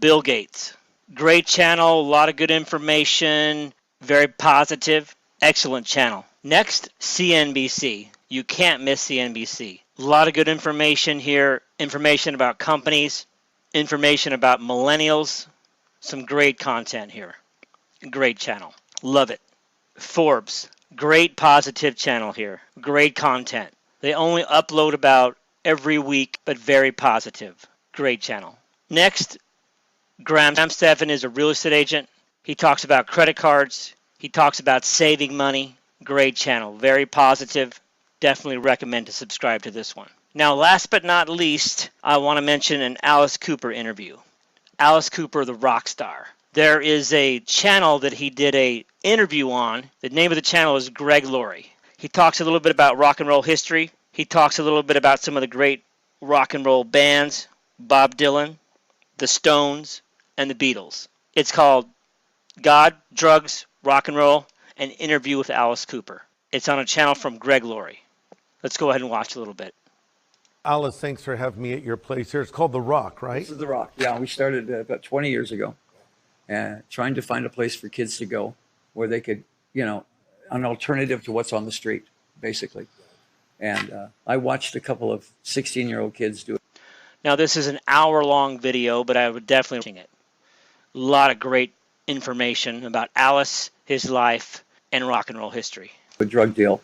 Bill Gates. Great channel, a lot of good information, very positive, excellent channel. Next, CNBC. You can't miss CNBC. A lot of good information here, information about companies, information about millennials, some great content here. Great channel. Love it. Forbes. Great positive channel here. Great content. They only upload about every week, but very positive. Great channel. Next, Graham Stephan is a real estate agent. He talks about credit cards. He talks about saving money. Great channel. Very positive. Definitely recommend to subscribe to this one. Now, last but not least, I want to mention an Alice Cooper interview. Alice Cooper, the rock star. There is a channel that he did a interview on. The name of the channel is Greg Laurie. He talks a little bit about rock and roll history. He talks a little bit about some of the great rock and roll bands, Bob Dylan, the Stones, and the Beatles. It's called God, Drugs, Rock and Roll, an interview with Alice Cooper. It's on a channel from Greg Laurie. Let's go ahead and watch a little bit. Alice, thanks for having me at your place here. It's called The Rock, right? This is The Rock. Yeah, we started about 20 years ago, trying to find a place for kids to go where they could, an alternative to what's on the street, basically. And I watched a couple of 16-year-old kids do it. Now, this is an hour-long video, but I would definitely watch it. A lot of great information about Alice, his life, and rock and roll history. A drug deal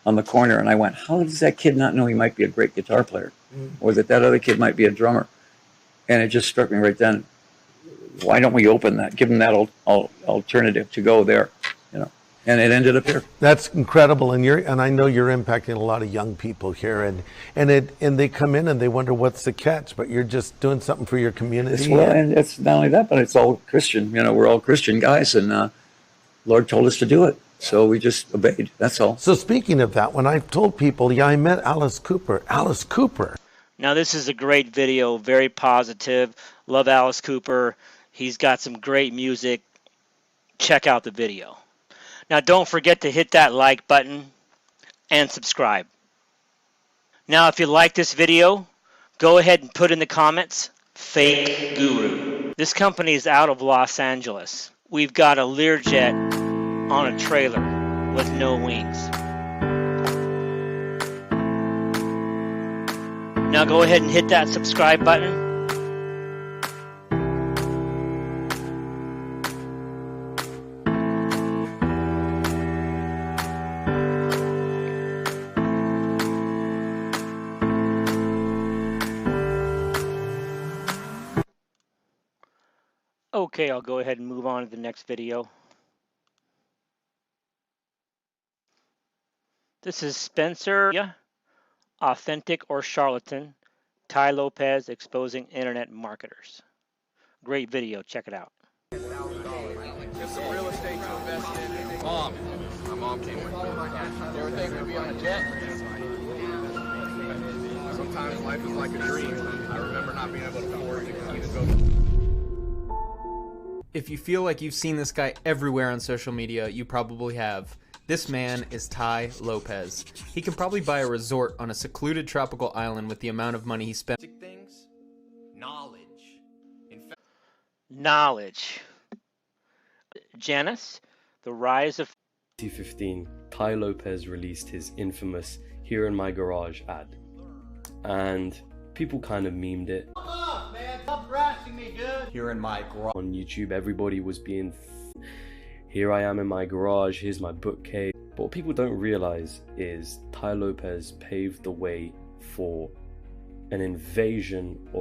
on the corner, and I went, how does that kid not know he might be a great guitar player? Or that other kid might be a drummer? And it just struck me right then. Why don't we open that, give them that alternative to go there, And it ended up here. That's incredible, and I know you're impacting a lot of young people here, and they come in and they wonder what's the catch, but you're just doing something for your community. And it's not only that, but it's all Christian. We're all Christian guys, and Lord told us to do it, so we just obeyed. That's all. So speaking of that, when I told people, I met Alice Cooper. Alice Cooper. Now this is a great video, very positive. Love Alice Cooper. He's got some great music. Check out the video. Now don't forget to hit that like button and subscribe. Now if you like this video, go ahead and put in the comments, Fake Guru. This company is out of Los Angeles. We've got a Learjet on a trailer with no wings. Now go ahead and hit that subscribe button Okay, I'll go ahead and move on to the next video. This is Spencer, authentic or charlatan, Tai Lopez exposing internet marketers. Great video, check it out. Just some real estate to invest in. Mom. My mom came with me. You ever think we'd be on a jet? Sometimes life is like a dream. I remember not being able to afford to even go. If you feel like you've seen this guy everywhere on social media, you probably have. This man is Tai Lopez. He can probably buy a resort on a secluded tropical island with the amount of money he spent. Things, knowledge. Knowledge. Janice, the rise of 2015, Tai Lopez released his infamous "Here in My Garage" ad, and people kind of memed it. Come on, man, stop harassing me, dude. Here in my garage on YouTube, everybody was being here I am in my garage, here's my bookcase. But what people don't realize is Tai Lopez paved the way for an invasion of